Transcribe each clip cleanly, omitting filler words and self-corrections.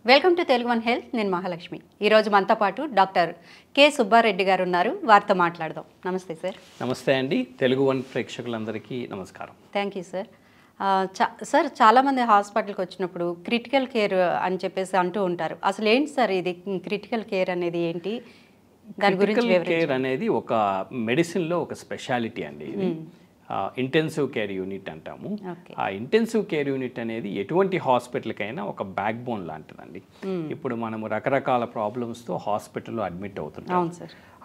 Welcome to Telugu one health. నేను మహాలక్ష్మి. ఈరోజు మనతో పాటు డాక్టర్ కె సుబ్బారెడ్డి గారు ఉన్నారు. వారితో మాట్లాడదాం. నమస్తే సార్. నమస్తే అండి. తెలుగు వన్ ప్రేక్షకులందరికీ నమస్కారం. Thank you sir. సార్, చాలామంది హాస్పిటల్కి వచ్చినప్పుడు క్రిటికల్ కేర్ అని చెప్పేసి అంటూ ఉంటారు. అసలు ఏంటి సార్ ఇది క్రిటికల్ కేర్ అనేది ఏంటి? దాని గురించి క్రిటికల్ కేర్ అనేది ఒక మెడిసిన్లో ఒక స్పెషాలిటీ అండి. ఇది ఇంటెన్సివ్ కేర్ యూనిట్ అంటాము. ఆ ఇంటెన్సివ్ కేర్ యూనిట్ అనేది ఎటువంటి హాస్పిటల్కైనా ఒక బ్యాక్ బోన్ లాంటిదండి. ఇప్పుడు మనము రకరకాల ప్రాబ్లమ్స్తో హాస్పిటల్లో అడ్మిట్ అవుతుంటాం.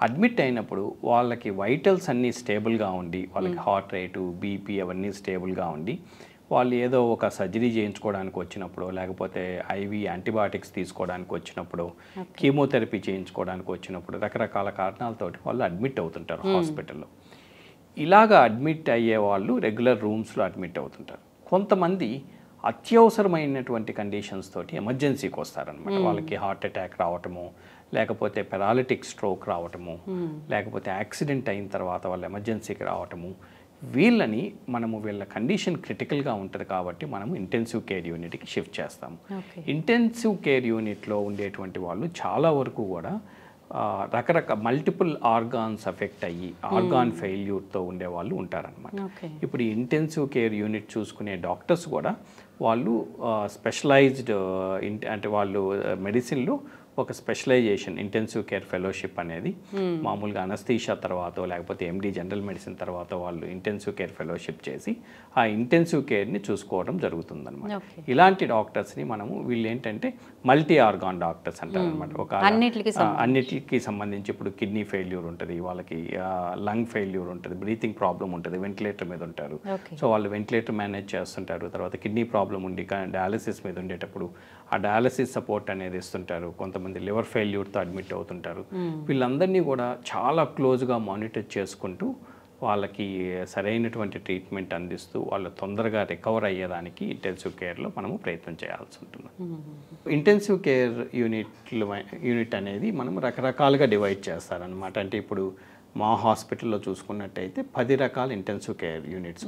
అడ్మిట్ అయినప్పుడు వాళ్ళకి వైటల్స్ అన్నీ స్టేబుల్గా ఉండి, వాళ్ళకి హార్ట్ రేటు, బీపీ అవన్నీ స్టేబుల్గా ఉండి, వాళ్ళు ఏదో ఒక సర్జరీ చేయించుకోవడానికి వచ్చినప్పుడు, లేకపోతే ఐవి యాంటీబయాటిక్స్ తీసుకోవడానికి వచ్చినప్పుడు, కీమోథెరపీ చేయించుకోవడానికి వచ్చినప్పుడు రకరకాల కారణాలతోటి వాళ్ళు అడ్మిట్ అవుతుంటారు హాస్పిటల్లో. ఇలాగా అడ్మిట్ అయ్యే వాళ్ళు రెగ్యులర్ రూమ్స్లో అడ్మిట్ అవుతుంటారు. కొంతమంది అత్యవసరమైనటువంటి కండిషన్స్ తోటి ఎమర్జెన్సీకి వస్తారనమాట. వాళ్ళకి హార్ట్ అటాక్ రావటము, లేకపోతే పెరాలిటిక్ స్ట్రోక్ రావటము, లేకపోతే యాక్సిడెంట్ అయిన తర్వాత వాళ్ళు ఎమర్జెన్సీకి రావటము. వీళ్ళ కండిషన్ క్రిటికల్గా ఉంటుంది కాబట్టి మనము ఇంటెన్సివ్ కేర్ యూనిట్కి షిఫ్ట్ చేస్తాము. ఇంటెన్సివ్ కేర్ యూనిట్లో ఉండేటువంటి వాళ్ళు చాలా వరకు కూడా రకరకాల మల్టిపుల్ ఆర్గాన్స్ అఫెక్ట్ అయ్యి ఆర్గాన్ ఫెయిల్యూర్తో ఉండేవాళ్ళు ఉంటారనమాట. ఇప్పుడు ఈ ఇంటెన్సివ్ కేర్ యూనిట్ చూసుకునే డాక్టర్స్ కూడా వాళ్ళు స్పెషలైజ్డ్ అంటే వాళ్ళు మెడిసిన్లో ఒక స్పెషలైజేషన్ ఇంటెన్సివ్ కేర్ ఫెలోషిప్ అనేది మామూలుగా అనస్థీషియా తర్వాత లేకపోతే ఎండి జనరల్ మెడిసిన్ తర్వాత వాళ్ళు ఇంటెన్సివ్ కేర్ ఫెలోషిప్ చేసి ఆ ఇంటెన్సివ్ కేర్ని చూసుకోవడం జరుగుతుందన్నమాట. ఇలాంటి డాక్టర్స్ని మనము వీళ్ళు ఏంటంటే మల్టీ ఆర్గాన్ డాక్టర్స్ అంటారు అనమాట. ఒక అన్నిటికీ సంబంధించి ఇప్పుడు కిడ్నీ ఫెయిల్యూర్ ఉంటుంది, వాళ్ళకి లంగ్ ఫెయిల్యూర్ ఉంటుంది, బ్రీతింగ్ ప్రాబ్లం ఉంటుంది, వెంటిలేటర్ మీద ఉంటారు. సో వాళ్ళు వెంటిలేటర్ మేనేజ్ చేస్తుంటారు. తర్వాత కిడ్నీ ప్రాబ్లం ఉండి డయాలసిస్ మీద ఉండేటప్పుడు ఆ డయాలసిస్ సపోర్ట్ అనేది ఇస్తుంటారు. కొంతమంది లివర్ ఫెయిల్యూర్తో అడ్మిట్ అవుతుంటారు. వీళ్ళందరినీ కూడా చాలా క్లోజ్గా మానిటర్ చేసుకుంటూ వాళ్ళకి సరైనటువంటి ట్రీట్మెంట్ అందిస్తూ వాళ్ళు తొందరగా రికవర్ అయ్యేదానికి ఇంటెన్సివ్ కేర్లో మనము ప్రయత్నం చేయాల్సి ఉంటుంది. ఇంటెన్సివ్ కేర్ యూనిట్ అనేది మనం రకరకాలుగా డివైడ్ చేస్తారనమాట. అంటే ఇప్పుడు మా హాస్పిటల్లో చూసుకున్నట్టయితే 10 రకాల ఇంటెన్సివ్ కేర్ యూనిట్స్.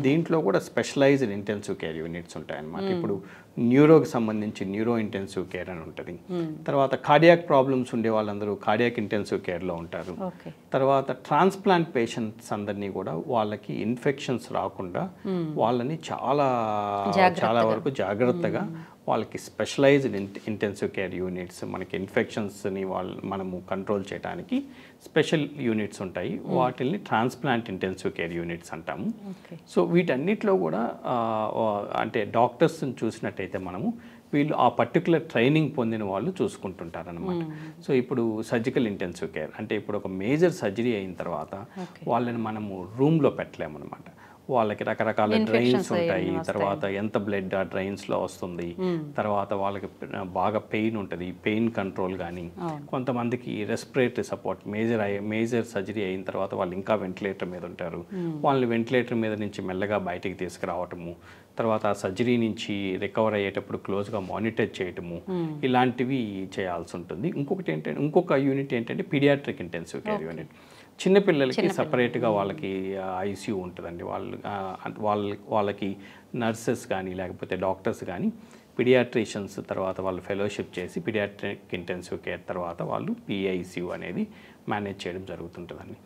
దీంట్లో కూడా స్పెషలైజ్డ్ ఇంటెన్సివ్ కేర్ యూనిట్స్ ఉంటాయన్నమాట. ఇప్పుడు న్యూరోకి సంబంధించి న్యూరో ఇంటెన్సివ్ కేర్ అని ఉంటుంది. తర్వాత కార్డియాక్ ప్రాబ్లమ్స్ ఉండే వాళ్ళందరూ కార్డియాక్ ఇంటెన్సివ్ కేర్లో ఉంటారు. తర్వాత ట్రాన్స్ప్లాంట్ పేషెంట్స్ అందరినీ కూడా వాళ్ళకి ఇన్ఫెక్షన్స్ రాకుండా వాళ్ళని చాలా వరకు జాగ్రత్తగా వాళ్ళకి స్పెషలైజ్డ్ ఇంటెన్సివ్ కేర్ యూనిట్స్, మనకి ఇన్ఫెక్షన్స్ని మనము కంట్రోల్ చేయడానికి స్పెషల్ యూనిట్స్ ఉంటాయి. వాటిని ట్రాన్స్ప్లాంట్ ఇంటెన్సివ్ కేర్ యూనిట్స్ అంటాము. సో వీటన్నిటిలో కూడా అంటే డాక్టర్స్ని చూసినట్టయితే మనము వీళ్ళు ఆ పర్టికులర్ ట్రైనింగ్ పొందిన వాళ్ళు చూసుకుంటుంటారనమాట. సో ఇప్పుడు సర్జికల్ ఇంటెన్సివ్ కేర్ అంటే ఇప్పుడు ఒక మేజర్ సర్జరీ అయిన తర్వాత వాళ్ళని మనము రూమ్లో పెట్టలేమన్నమాట. వాళ్ళకి రకరకాల డ్రైన్స్ ఉంటాయి. తర్వాత ఎంత బ్లడ్ ఆ డ్రైన్స్లో వస్తుంది, తర్వాత వాళ్ళకి బాగా పెయిన్ ఉంటుంది, పెయిన్ కంట్రోల్ కానీ, కొంతమందికి రెస్పిరేటరీ సపోర్ట్ మేజర్ సర్జరీ అయిన తర్వాత వాళ్ళు ఇంకా వెంటిలేటర్ మీద ఉంటారు. వాళ్ళని వెంటిలేటర్ మీద నుంచి మెల్లగా బయటికి తీసుకురావటము, తర్వాత ఆ సర్జరీ నుంచి రికవర్ అయ్యేటప్పుడు క్లోజ్గా మానిటర్ చేయటము, ఇలాంటివి చేయాల్సి ఉంటుంది. ఇంకొక యూనిట్ ఏంటంటే పీడియాట్రిక్ ఇంటెన్సివ్ కేర్ యూనిట్. చిన్నపిల్లలకి సపరేట్గా వాళ్ళకి ఐసీయూ ఉంటుందండి. వాళ్ళకి నర్సెస్ కానీ లేకపోతే డాక్టర్స్ కానీ పీడియాట్రిషియన్స్ తర్వాత వాళ్ళు ఫెలోషిప్ చేసి పీడియాట్రిక్ ఇంటెన్సివ్ కేర్ తర్వాత వాళ్ళు పిఐసియూ అనేది మేనేజ్ చేయడం జరుగుతుంటుందండి.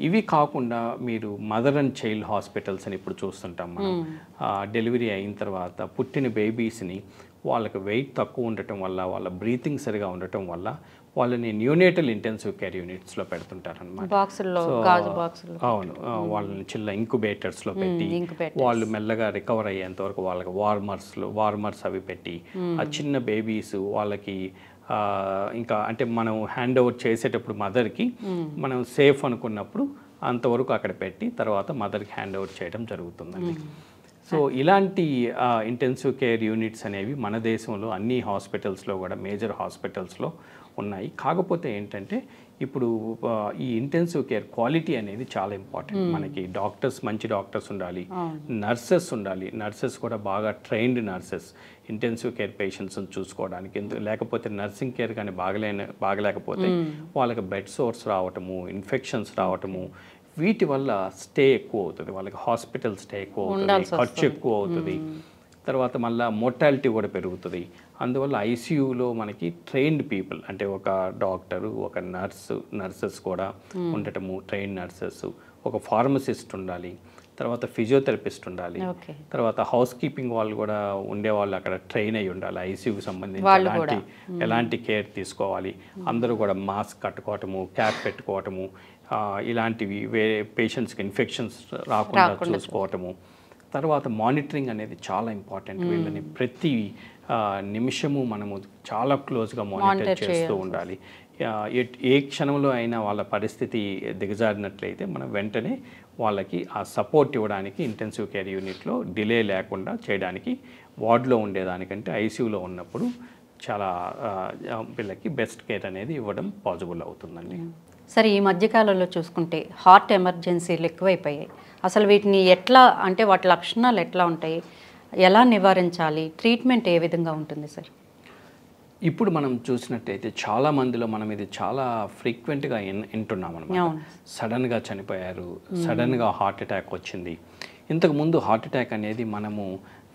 ఇవి కాకుండా మీరు మదర్ అండ్ చైల్డ్ హాస్పిటల్స్ అని ఇప్పుడు చూస్తుంటాం మనం. డెలివరీ అయిన తర్వాత పుట్టిన బేబీస్ని వాళ్ళకి వెయిట్ తక్కువ ఉండటం వల్ల, వాళ్ళ బ్రీతింగ్ సరిగా ఉండటం వల్ల వాళ్ళని న్యూనేటల్ ఇంటెన్సివ్ కేర్ యూనిట్స్లో పెడుతుంటారనమాట. అవును, వాళ్ళని చిన్న ఇంక్యుబేటర్స్లో పెట్టి వాళ్ళు మెల్లగా రికవర్ అయ్యేంత వరకు వాళ్ళకి వార్మర్స్ అవి పెట్టి ఆ చిన్న బేబీస్ వాళ్ళకి ఇంకా అంటే మనం హ్యాండ్ ఓవర్ చేసేటప్పుడు మదర్కి మనం సేఫ్ అనుకున్నప్పుడు అంతవరకు అక్కడ పెట్టి తర్వాత మదర్కి హ్యాండ్ ఓవర్ చేయడం జరుగుతుందండి. సో ఇలాంటి ఇంటెన్సివ్ కేర్ యూనిట్స్ అనేవి మన దేశంలో అన్ని హాస్పిటల్స్లో కూడా మేజర్ హాస్పిటల్స్లో ఉన్నాయి. కాకపోతే ఏంటంటే ఇప్పుడు ఈ ఇంటెన్సివ్ కేర్ క్వాలిటీ అనేది చాలా ఇంపార్టెంట్. మనకి మంచి డాక్టర్స్ ఉండాలి, నర్సెస్ ఉండాలి. నర్సెస్ కూడా బాగా ట్రైన్డ్ నర్సెస్ ఇంటెన్సివ్ కేర్ పేషెంట్స్ని చూసుకోవడానికి. లేకపోతే నర్సింగ్ కేర్ కానీ బాగలేకపోతే వాళ్ళకి బెడ్ సోర్స్ రావటము, ఇన్ఫెక్షన్స్ రావటము, వీటి వల్ల స్టే ఎక్కువ అవుతుంది, వాళ్ళకి హాస్పిటల్ స్టే ఎక్కువ అవుతుంది, ఖర్చు ఎక్కువ అవుతుంది. తర్వాత మళ్ళీ మోర్టాలిటీ కూడా పెరుగుతుంది. అందువల్ల ఐసీయూలో మనకి ట్రైన్డ్ పీపుల్ అంటే ఒక డాక్టరు, ఒక నర్సెస్ కూడా ఉండటము, ట్రైన్డ్ నర్సెస్, ఒక ఫార్మసిస్ట్ ఉండాలి, తర్వాత ఫిజియోథెరపిస్ట్ ఉండాలి, తర్వాత హౌస్ కీపింగ్ వాళ్ళు కూడా ఉండేవాళ్ళు అక్కడ ట్రైన్ అయ్యి ఉండాలి. ఐసీయూకి సంబంధించి ఎలాంటి కేర్ తీసుకోవాలి, అందరూ కూడా మాస్క్ కట్టుకోవటము, క్యాప్ పెట్టుకోవటము, ఇలాంటివి వేరే పేషెంట్స్కి ఇన్ఫెక్షన్స్ రాకుండా చూసుకోవటము. తర్వాత మానిటరింగ్ అనేది చాలా ఇంపార్టెంట్. వీళ్ళని ప్రతి నిమిషము మనము చాలా క్లోజ్గా మానిటర్ చేస్తూ ఉండాలి. ఏ క్షణంలో అయినా వాళ్ళ పరిస్థితి దిగజారినట్లయితే మనం వెంటనే వాళ్ళకి ఆ సపోర్ట్ ఇవ్వడానికి ఇంటెన్సివ్ కేర్ యూనిట్లో డిలే లేకుండా చేయడానికి వార్డులో ఉండేదానికంటే ఐసీయూలో ఉన్నప్పుడు చాలా వీళ్ళకి బెస్ట్ కేర్ అనేది ఇవ్వడం పాసిబుల్ అవుతుందండి. సరే, ఈ మధ్యకాలంలో చూసుకుంటే హార్ట్ ఎమర్జెన్సీలు ఎక్కువైపోయాయి. అసలు వీటిని ఎట్లా అంటే వాటి లక్షణాలు ఎట్లా ఉంటాయి, ఎలా నివారించాలి, ట్రీట్మెంట్ ఏ విధంగా ఉంటుంది సార్? ఇప్పుడు మనం చూసినట్టయితే చాలా మందిలో మనం ఇది చాలా ఫ్రీక్వెంట్గా వింటున్నాం అనమాట. సడన్గా చనిపోయారు, సడన్గా హార్ట్ అటాక్ వచ్చింది. ఇంతకుముందు హార్ట్ అటాక్ అనేది మనము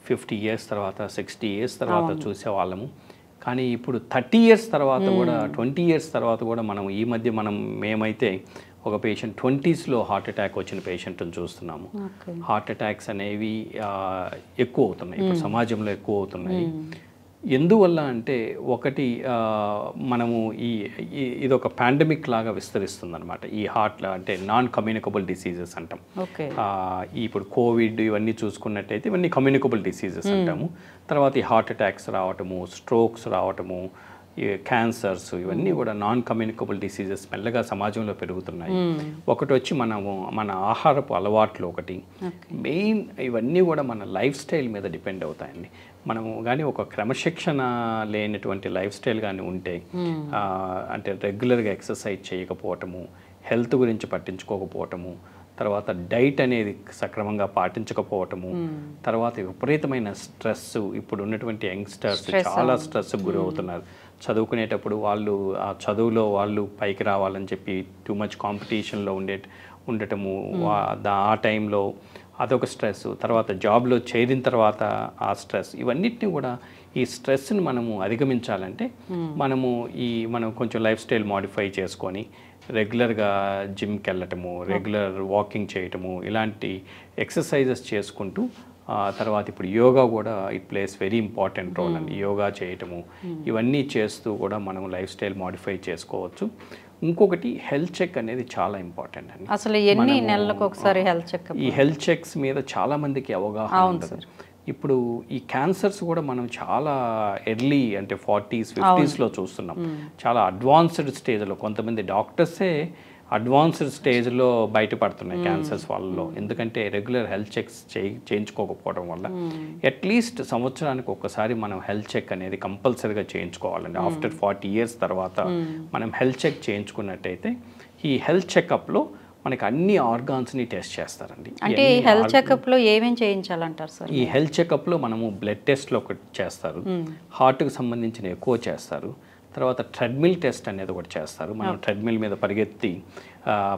50 years తర్వాత, 60 years తర్వాత చూసేవాళ్ళము. కానీ ఇప్పుడు 30 years తర్వాత కూడా, 20 years తర్వాత కూడా మేమైతే ఒక పేషెంట్ 20sలో హార్ట్ అటాక్ వచ్చిన పేషెంట్ని చూస్తున్నాము. హార్ట్ అటాక్స్ అనేవి ఎక్కువ అవుతున్నాయి, ఇప్పుడు సమాజంలో ఎక్కువ అవుతున్నాయి. ఎందువల్ల అంటే ఒకటి మనము ఇది ఒక పాండమిక్ లాగా విస్తరిస్తుంది అనమాట. ఈ హార్ట్లో అంటే నాన్ కమ్యూనికబుల్ డిసీజెస్ అంటాం. ఇప్పుడు కోవిడ్ ఇవన్నీ చూసుకున్నట్టయితే ఇవన్నీ కమ్యూనికబుల్ డిసీజెస్ అంటాము. తర్వాత ఈ హార్ట్ అటాక్స్ రావటము, స్ట్రోక్స్ రావటము, ఈ క్యాన్సర్స్ ఇవన్నీ కూడా నాన్ కమ్యూనికబుల్ డిసీజెస్ మెల్లగా సమాజంలో పెరుగుతున్నాయి. ఒకటి వచ్చి మన ఆహారపు అలవాట్లు ఒకటి మెయిన్. ఇవన్నీ కూడా మన లైఫ్ స్టైల్ మీద డిపెండ్ అవుతాయండి. మనము కానీ ఒక క్రమశిక్షణ లేనటువంటి లైఫ్ స్టైల్ కానీ ఉంటే, అంటే రెగ్యులర్గా ఎక్సర్సైజ్ చేయకపోవటము, హెల్త్ గురించి పట్టించుకోకపోవటము, తర్వాత డైట్ అనేది సక్రమంగా పాటించకపోవటము, తర్వాత విపరీతమైన స్ట్రెస్. ఇప్పుడు ఉన్నటువంటి యంగ్స్టర్స్ చాలా స్ట్రెస్కి గురి అవుతున్నారు. చదువుకునేటప్పుడు వాళ్ళు ఆ చదువులో వాళ్ళు పైకి రావాలని చెప్పి టూ మచ్ కాంపిటీషన్లో ఉండటము, ఆ టైంలో అదొక స్ట్రెస్. తర్వాత జాబ్లో చేరిన తర్వాత ఆ స్ట్రెస్. ఇవన్నిటిని కూడా ఈ స్ట్రెస్ని మనము అధిగమించాలంటే మనం కొంచెం లైఫ్ స్టైల్ మాడిఫై చేసుకొని రెగ్యులర్గా జిమ్కి వెళ్ళటము, రెగ్యులర్ వాకింగ్ చేయటము, ఇలాంటి ఎక్సర్సైజెస్ చేసుకుంటూ, తర్వాత ఇప్పుడు యోగా కూడా it plays very important role అండి. యోగా చేయటము, ఇవన్నీ చేస్తూ కూడా మనం లైఫ్ స్టైల్ మాడిఫై చేసుకోవచ్చు. ఇంకొకటి హెల్త్ చెక్ అనేది చాలా ఇంపార్టెంట్ అండి. అసలు ఎన్ని నెలలకు ఒకసారి హెల్త్ చెక్? ఈ హెల్త్ చెక్స్ మీద చాలా మందికి అవగాహన ఉండదు. ఇప్పుడు ఈ క్యాన్సర్స్ కూడా మనం చాలా ఎర్లీ అంటే 40s, 50sలో చూస్తున్నాం. చాలా అడ్వాన్స్డ్ స్టేజ్లో కొంతమంది డాక్టర్సే అడ్వాన్స్డ్ స్టేజ్లో బయటపడుతున్నాయి క్యాన్సర్స్ వాళ్ళలో. ఎందుకంటే రెగ్యులర్ హెల్త్ చెక్స్ చేయించుకోకపోవడం వల్ల. అట్లీస్ట్ సంవత్సరానికి ఒక్కసారి మనం హెల్త్ చెక్ అనేది కంపల్సరీగా చేయించుకోవాలండి. ఆఫ్టర్ 40 years తర్వాత మనం హెల్త్ చెక్ చేయించుకున్నట్టయితే ఈ హెల్త్ చెకప్లో మనకి అన్ని ఆర్గాన్స్ని టెస్ట్ చేస్తారండి. అంటే ఈ హెల్త్ చెకప్లో ఏమేమి చేయించాలంటారు సార్? ఈ హెల్త్ చెకప్లో మనము బ్లడ్ టెస్ట్లో ఒకటి చేస్తారు, హార్ట్కి సంబంధించిన ఎక్కువ చేస్తారు, తర్వాత ట్రెడ్మిల్ టెస్ట్ అనేది ఒకటి చేస్తారు. మనం ట్రెడ్మిల్ మీద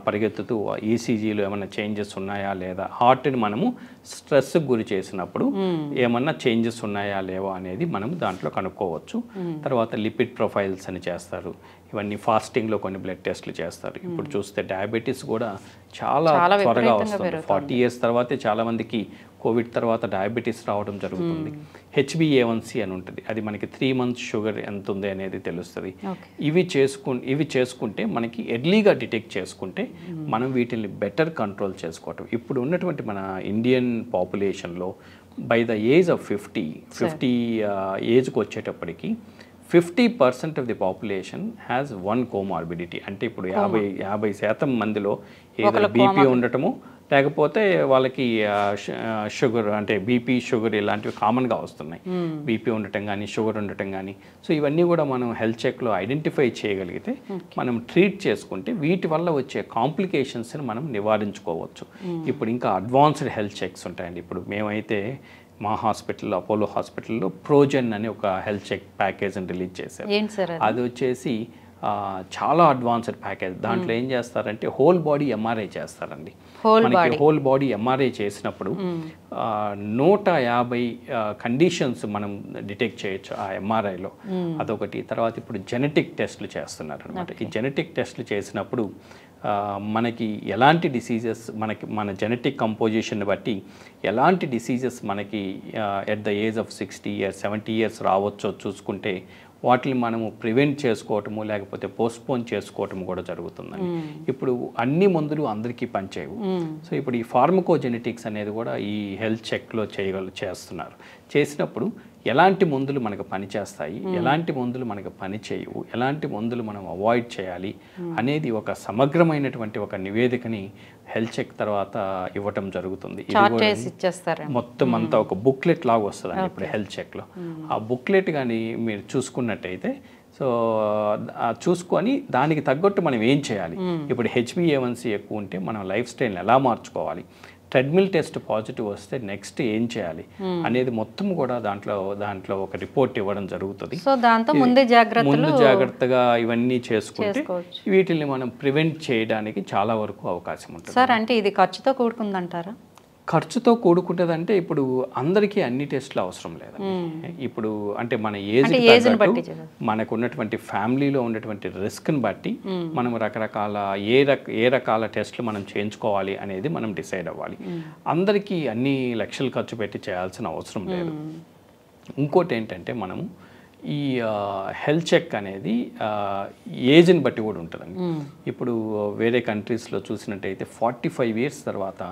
పరిగెత్తుతూ ఈసీజీలో ఏమైనా చేంజెస్ ఉన్నాయా లేదా, హార్ట్ని మనము స్ట్రెస్కి గురి చేసినప్పుడు ఏమన్నా చేంజెస్ ఉన్నాయా లేవా అనేది మనం దాంట్లో కనుక్కోవచ్చు. తర్వాత లిపిడ్ ప్రొఫైల్స్ అని చేస్తారు. ఇవన్నీ ఫాస్టింగ్లో కొన్ని బ్లడ్ టెస్ట్లు చేస్తారు. ఇప్పుడు చూస్తే డయాబెటీస్ కూడా చాలా త్వరగా వస్తుంది. 40 years తర్వాతే చాలామందికి కోవిడ్ తర్వాత డయాబెటీస్ రావడం జరుగుతుంది. HbA1c అని ఉంటుంది, అది మనకి 3 months షుగర్ ఎంత ఉంది అనేది తెలుస్తుంది. ఇవి చేసుకుంటే మనకి ఎర్లీగా డిటెక్ట్ చేసుకుంటే మనం వీటిని బెటర్ కంట్రోల్ చేసుకోవటం. ఇప్పుడు ఉన్నటువంటి మన ఇండియన్ పాపులేషన్లో బై ద ఏజ్ ఆఫ్ 50 ఏజ్కి వచ్చేటప్పటికి 50% of the population has one comorbidity. అంటే ఇప్పుడు 50% మందిలో ఏదో బీపీ ఉండటము, లేకపోతే వాళ్ళకి షుగర్ అంటే బీపీ, షుగర్ ఇలాంటివి కామన్గా వస్తున్నాయి. బీపీ ఉండటం కానీ, షుగర్ ఉండటం కానీ. సో ఇవన్నీ కూడా మనం హెల్త్ చెక్లో ఐడెంటిఫై చేయగలిగితే మనం ట్రీట్ చేసుకుంటే వీటి వల్ల వచ్చే కాంప్లికేషన్స్ని మనం నివారించుకోవచ్చు. ఇప్పుడు ఇంకా అడ్వాన్స్డ్ హెల్త్ చెక్స్ ఉంటాయండి. ఇప్పుడు మేమైతే మా హాస్పిటల్లో, అపోలో హాస్పిటల్లో ప్రోజెన్ అనే ఒక హెల్త్ చెక్ ప్యాకేజ్ని రిలీజ్ చేశారు. అది వచ్చేసి చాలా అడ్వాన్స్డ్ ప్యాకేజ్. దాంట్లో ఏం చేస్తారంటే హోల్ బాడీ ఎంఆర్ఐ చేస్తారండి. మనకి హోల్ బాడీ ఎంఆర్ఐ చేసినప్పుడు 150 కండిషన్స్ మనం డిటెక్ట్ చేయొచ్చు ఆ ఎంఆర్ఐలో. అదొకటి. తర్వాత ఇప్పుడు జెనెటిక్ టెస్ట్లు చేస్తున్నారు అనమాట. ఈ జెనెటిక్ టెస్ట్లు చేసినప్పుడు మనకి ఎలాంటి డిసీజెస్ మన జెనెటిక్ కంపోజిషన్ బట్టి ఎలాంటి డిసీజెస్ మనకి at the age of 60 years 70 years రావచ్చో చూసుకుంటే వాటిని మనము ప్రివెంట్ చేసుకోవటము లేకపోతే పోస్ట్పోన్ చేసుకోవటము కూడా జరుగుతుందండి. ఇప్పుడు అన్ని మందులు అందరికీ పనిచేయవు. సో ఇప్పుడు ఈ ఫార్మకోజెనెటిక్స్ అనేది కూడా ఈ హెల్త్ చెక్లో చేస్తున్నారు. చేసినప్పుడు ఎలాంటి మందులు మనకు పనిచేస్తాయి, ఎలాంటి మందులు మనకు పని చేయవు, ఎలాంటి మందులు మనం అవాయిడ్ చేయాలి అనేది ఒక సమగ్రమైనటువంటి ఒక నివేదికని హెల్త్ చెక్ తర్వాత ఇవ్వటం జరుగుతుంది. మొత్తం అంతా ఒక బుక్లెట్ లాగా వస్తుందండి ఇప్పుడు హెల్త్ చెక్లో. ఆ బుక్లెట్ కానీ మీరు చూసుకున్నట్టయితే సో చూసుకొని దానికి తగ్గట్టు మనం ఏం చేయాలి, ఇప్పుడు HbA1c ఎక్కువ ఉంటే మనం లైఫ్ స్టైల్ని ఎలా మార్చుకోవాలి, ట్రెడ్మిల్ టెస్ట్ పాజిటివ్ వస్తే నెక్స్ట్ ఏం చేయాలి అనేది మొత్తం కూడా దాంట్లో ఒక రిపోర్ట్ ఇవ్వడం జరుగుతుంది. సో దాంతో ముందు జాగ్రత్తగా ఇవన్నీ చేసుకుంటే వీటిని మనం ప్రివెంట్ చేయడానికి చాలా వరకు అవకాశం ఉంటుంది. సార్ అంటే ఇది ఖర్చుతో కూడుకుందంటారా? ఖర్చుతో కూడుకుంటుందంటే ఇప్పుడు అందరికీ అన్ని టెస్టులు అవసరం లేదండి. ఇప్పుడు అంటే మన ఏజ్ మనకు ఉన్నటువంటి ఫ్యామిలీలో ఉన్నటువంటి రిస్క్ని బట్టి మనం రకరకాల ఏ రకాల టెస్టులు మనం చేయించుకోవాలి అనేది మనం డిసైడ్ అవ్వాలి. అందరికీ అన్ని లక్షలు ఖర్చు పెట్టి చేయాల్సిన అవసరం లేదు. ఇంకోటి ఏంటంటే మనము ఈ హెల్త్ చెక్ అనేది ఏజ్ని బట్టి కూడా ఉంటుందండి. ఇప్పుడు వేరే కంట్రీస్లో చూసినట్టయితే 45 ఇయర్స్ తర్వాత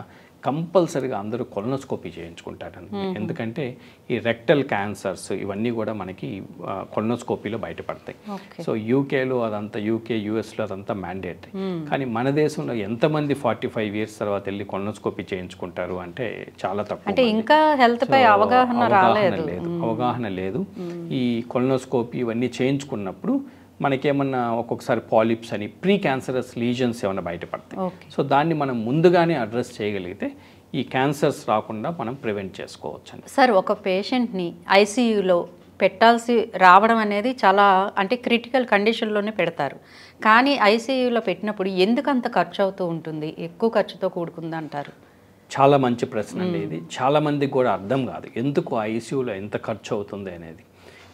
కంపల్సరీగా అందరూ కొలనోస్కోపీ చేయించుకుంటారండి. ఎందుకంటే ఈ రెక్టల్ క్యాన్సర్స్ ఇవన్నీ కూడా మనకి కొలనోస్కోపీలో బయటపడతాయి. సో యూకేలో అదంతా యుఎస్లో అదంతా మ్యాండేటరీ. కానీ మన దేశంలో ఎంతమంది 45 ఇయర్స్ తర్వాత వెళ్ళి కొలనోస్కోపీ చేయించుకుంటారు అంటే చాలా తక్కువ. అంటే ఇంకా హెల్త్ పై అవగాహన లేదు. ఈ కొలనోస్కోపీ ఇవన్నీ చేయించుకున్నప్పుడు మనకేమన్నా ఒక్కొక్కసారి పాలిప్స్ అని ప్రీ క్యాన్సరస్ లీజన్స్ ఏమైనా బయటపడతాయి. సో దాన్ని మనం ముందుగానే అడ్రస్ చేయగలిగితే ఈ క్యాన్సర్స్ రాకుండా మనం ప్రివెంట్ చేసుకోవచ్చు అండి. సార్ ఒక పేషెంట్ని ఐసీయూలో పెట్టాల్సి రావడం అనేది చాలా అంటే క్రిటికల్ కండిషన్లోనే పెడతారు. కానీ ఐసీయూలో పెట్టినప్పుడు ఎందుకు అంత ఖర్చు అవుతూ ఉంటుంది, ఎక్కువ ఖర్చుతో కూడుకుంది అంటారు? చాలా మంచి ప్రశ్న అండి ఇది. చాలామందికి కూడా అర్థం కాదు ఎందుకు ఐసీయూలో ఎంత ఖర్చు అవుతుంది అనేది.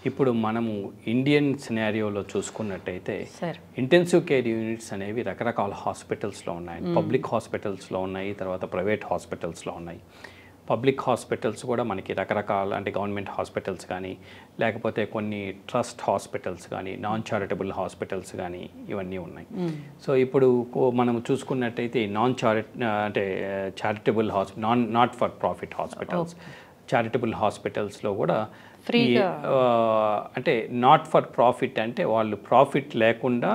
ఇప్పుడు మనము ఇండియన్ సినారియోలో చూసుకున్నట్టయితే ఇంటెన్సివ్ కేర్ యూనిట్స్ అనేవి రకరకాల హాస్పిటల్స్లో ఉన్నాయి. పబ్లిక్ హాస్పిటల్స్లో ఉన్నాయి, తర్వాత ప్రైవేట్ హాస్పిటల్స్లో ఉన్నాయి. పబ్లిక్ హాస్పిటల్స్ కూడా మనకి రకరకాల అంటే గవర్నమెంట్ హాస్పిటల్స్ కానీ లేకపోతే కొన్ని ట్రస్ట్ హాస్పిటల్స్ కానీ నాన్ చారిటబుల్ హాస్పిటల్స్ కానీ ఇవన్నీ ఉన్నాయి. సో ఇప్పుడు మనం చూసుకున్నట్టయితే అంటే charitable not for profit hospitals, charitable హాస్పిటల్స్లో కూడా అంటే నాట్ ఫర్ ప్రాఫిట్ అంటే వాళ్ళు ప్రాఫిట్ లేకుండా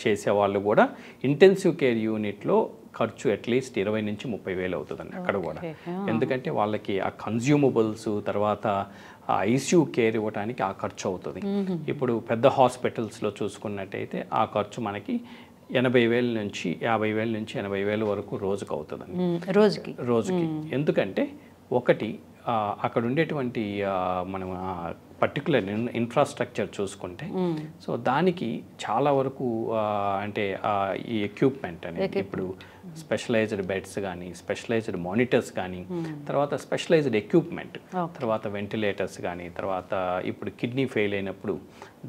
చేసే వాళ్ళు కూడా ఇంటెన్సివ్ కేర్ యూనిట్లో ఖర్చు అట్లీస్ట్ 20 నుంచి 30 వేలు అవుతుందండి అక్కడ కూడా. ఎందుకంటే వాళ్ళకి ఆ కన్జ్యూమబుల్స్ తర్వాత ఆ ఐసీయూ కేర్ ఇవ్వడానికి ఆ ఖర్చు అవుతుంది. ఇప్పుడు పెద్ద హాస్పిటల్స్లో చూసుకున్నట్టయితే ఆ ఖర్చు మనకి 80,000 నుంచి 50,000 నుంచి 80,000 వరకు రోజుకు అవుతుందండి. రోజుకి. ఎందుకంటే ఒకటి అక్కడ ఉండేటువంటి మనం పర్టికులర్ ఇన్ఫ్రాస్ట్రక్చర్ చూసుకుంటే సో దానికి చాలా వరకు అంటే ఈ ఎక్విప్మెంట్ అనేది ఇప్పుడు స్పెషలైజ్డ్ బెడ్స్ కానీ స్పెషలైజ్డ్ మానిటర్స్ కానీ తర్వాత స్పెషలైజ్డ్ ఎక్విప్మెంట్ తర్వాత వెంటిలేటర్స్ కానీ తర్వాత ఇప్పుడు కిడ్నీ ఫెయిల్ అయినప్పుడు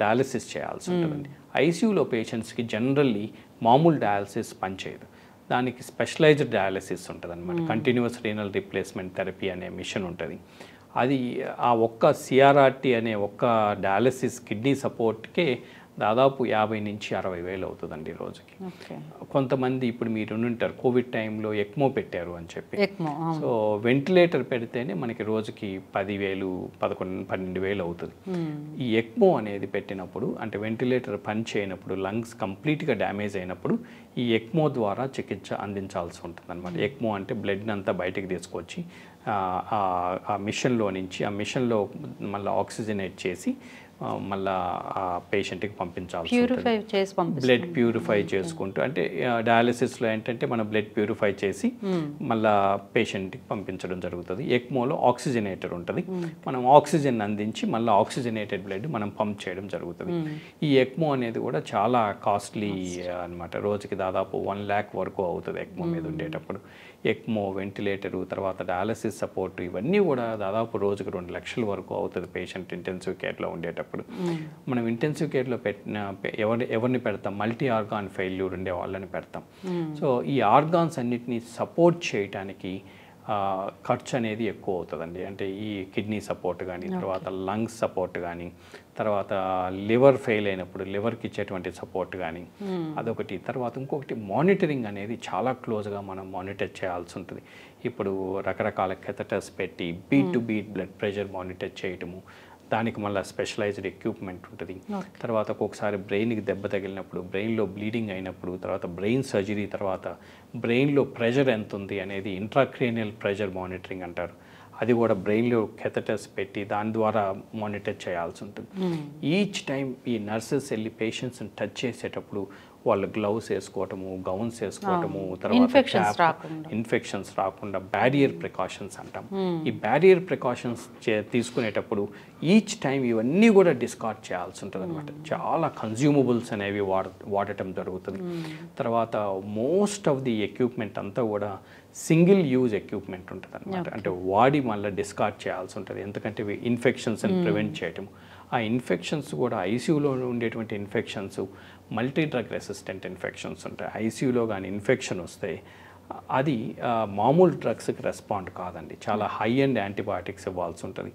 డయాలసిస్ చేయాల్సి ఉంటుందండి. ఐసీయూలో పేషెంట్స్కి జనరల్లీ మామూలు డయాలసిస్ పనిచేయదు. దానికి స్పెషలైజ్డ్ డయాలసిస్ ఉంటుంది అనమాట. కంటిన్యూస్ రీనల్ రీప్లేస్మెంట్ థెరపీ అనే మిషన్ ఉంటుంది. అది ఆ ఒక్క సిఆర్ఆర్టీ అనే ఒక్క డయాలసిస్ కిడ్నీ సపోర్ట్కే దాదాపు 50 నుంచి 60 వేలు అవుతుందండి రోజుకి. కొంతమంది ఇప్పుడు మీరు ఉంటారు కోవిడ్ టైంలో ఎక్మో పెట్టారు అని చెప్పి, సో వెంటిలేటర్ పెడితేనే మనకి రోజుకి 10,000 12,000 అవుతుంది. ఈ ఎక్మో అనేది పెట్టినప్పుడు అంటే వెంటిలేటర్ పని చేయనప్పుడు లంగ్స్ కంప్లీట్గా డ్యామేజ్ అయినప్పుడు ఈ ఎక్మో ద్వారా చికిత్స అందించాల్సి ఉంటుంది అనమాట. ఎక్మో అంటే బ్లడ్ని అంతా బయటకు తీసుకొచ్చి ఆ మిషన్లో నుంచి ఆ మిషన్లో మళ్ళీ ఆక్సిజనేట్ చేసి మళ్ళా ఆ పేషెంట్కి పంపించాల్సి ప్యూరిఫై చేసి బ్లడ్ ప్యూరిఫై చేసుకుంటూ, అంటే డయాలిసిస్లో ఏంటంటే మనం బ్లడ్ ప్యూరిఫై చేసి మళ్ళా పేషెంట్కి పంపించడం జరుగుతుంది. ఎక్మోలో ఆక్సిజనేటర్ ఉంటుంది, మనం ఆక్సిజన్ అందించి మళ్ళీ ఆక్సిజనేటెడ్ బ్లడ్ మనం పంప్ చేయడం జరుగుతుంది. ఈ ఎక్మో అనేది కూడా చాలా కాస్ట్లీ అనమాట, రోజుకి దాదాపు 1 lakh వరకు అవుతుంది ఎక్మో మీద ఉండేటప్పుడు. ఎక్మో, వెంటిలేటరు, తర్వాత డయాలసిస్ సపోర్ట్, ఇవన్నీ కూడా దాదాపు రోజుకు 2 లక్షల వరకు అవుతుంది పేషెంట్ ఇంటెన్సివ్ కేర్లో ఉండేటప్పుడు. మనం ఇంటెన్సివ్ కేర్లో పెట్టిన ఎవరిని పెడతాం, మల్టీ ఆర్గాన్ ఫెయిల్యూర్ ఉండే వాళ్ళని పెడతాం. సో ఈ ఆర్గాన్స్ అన్నిటినీ సపోర్ట్ చేయడానికి ఖర్చు అనేది ఎక్కువ అవుతుందండి. అంటే ఈ కిడ్నీ సపోర్ట్ కానీ, తర్వాత లంగ్స్ సపోర్ట్ కానీ, తర్వాత లివర్ ఫెయిల్ అయినప్పుడు లివర్కి ఇచ్చేటువంటి సపోర్ట్ కానీ అదొకటి. తర్వాత ఇంకొకటి మానిటరింగ్ అనేది చాలా క్లోజ్గా మనం మానిటర్ చేయాల్సి ఉంటుంది. ఇప్పుడు రకరకాల కెథటర్స్ పెట్టి beat to beat blood pressure monitor చేయటము, దానికి మళ్ళీ స్పెషలైజ్డ్ ఎక్విప్మెంట్ ఉంటుంది. తర్వాత ఒక్కొక్కసారి బ్రెయిన్కి దెబ్బ తగిలినప్పుడు, బ్రెయిన్లో బ్లీడింగ్ అయినప్పుడు, తర్వాత బ్రెయిన్ సర్జరీ తర్వాత బ్రెయిన్లో ప్రెషర్ ఎంత ఉంది అనేది ఇంట్రాక్రేనియల్ ప్రెషర్ మానిటరింగ్ అంటారు. అది కూడా బ్రెయిన్లో కెథటర్స్ పెట్టి దాని ద్వారా మానిటర్ చేయాల్సి ఉంటుంది. ఈచ్ టైం ఈ నర్సెస్ వెళ్ళి పేషెంట్స్ని టచ్ చేసేటప్పుడు వాళ్ళు గ్లౌస్ వేసుకోవటము, గౌన్స్ వేసుకోవటము, తర్వాత ఇన్ఫెక్షన్స్ రాకుండా బ్యారియర్ ప్రికాషన్స్ అంటాం. ఈ బ్యారియర్ ప్రికాషన్స్ తీసుకునేటప్పుడు ఈచ్ టైం ఇవన్నీ కూడా డిస్కార్డ్ చేయాల్సి ఉంటుంది అనమాట. చాలా కన్జ్యూమబుల్స్ అనేవి వాడటం జరుగుతుంది. తర్వాత మోస్ట్ ఆఫ్ ది ఎక్విప్మెంట్ అంతా కూడా సింగిల్ యూజ్ ఎక్విప్మెంట్ ఉంటుంది అనమాట. అంటే వాడి మళ్ళీ డిస్కార్డ్ చేయాల్సి ఉంటుంది, ఎందుకంటే ఇన్ఫెక్షన్స్ని ప్రివెంట్ చేయటం. ఆ ఇన్ఫెక్షన్స్ కూడా ఐసీయూలో ఉండేటువంటి infections multi drug resistant infections ఉంటాయి. ఐసీయూలో కానీ ఇన్ఫెక్షన్ వస్తే అది మామూలు డ్రగ్స్కి రెస్పాండ్ కాదండి, చాలా హై అండ్ యాంటీబయాటిక్స్ ఇవ్వాల్సి ఉంటుంది.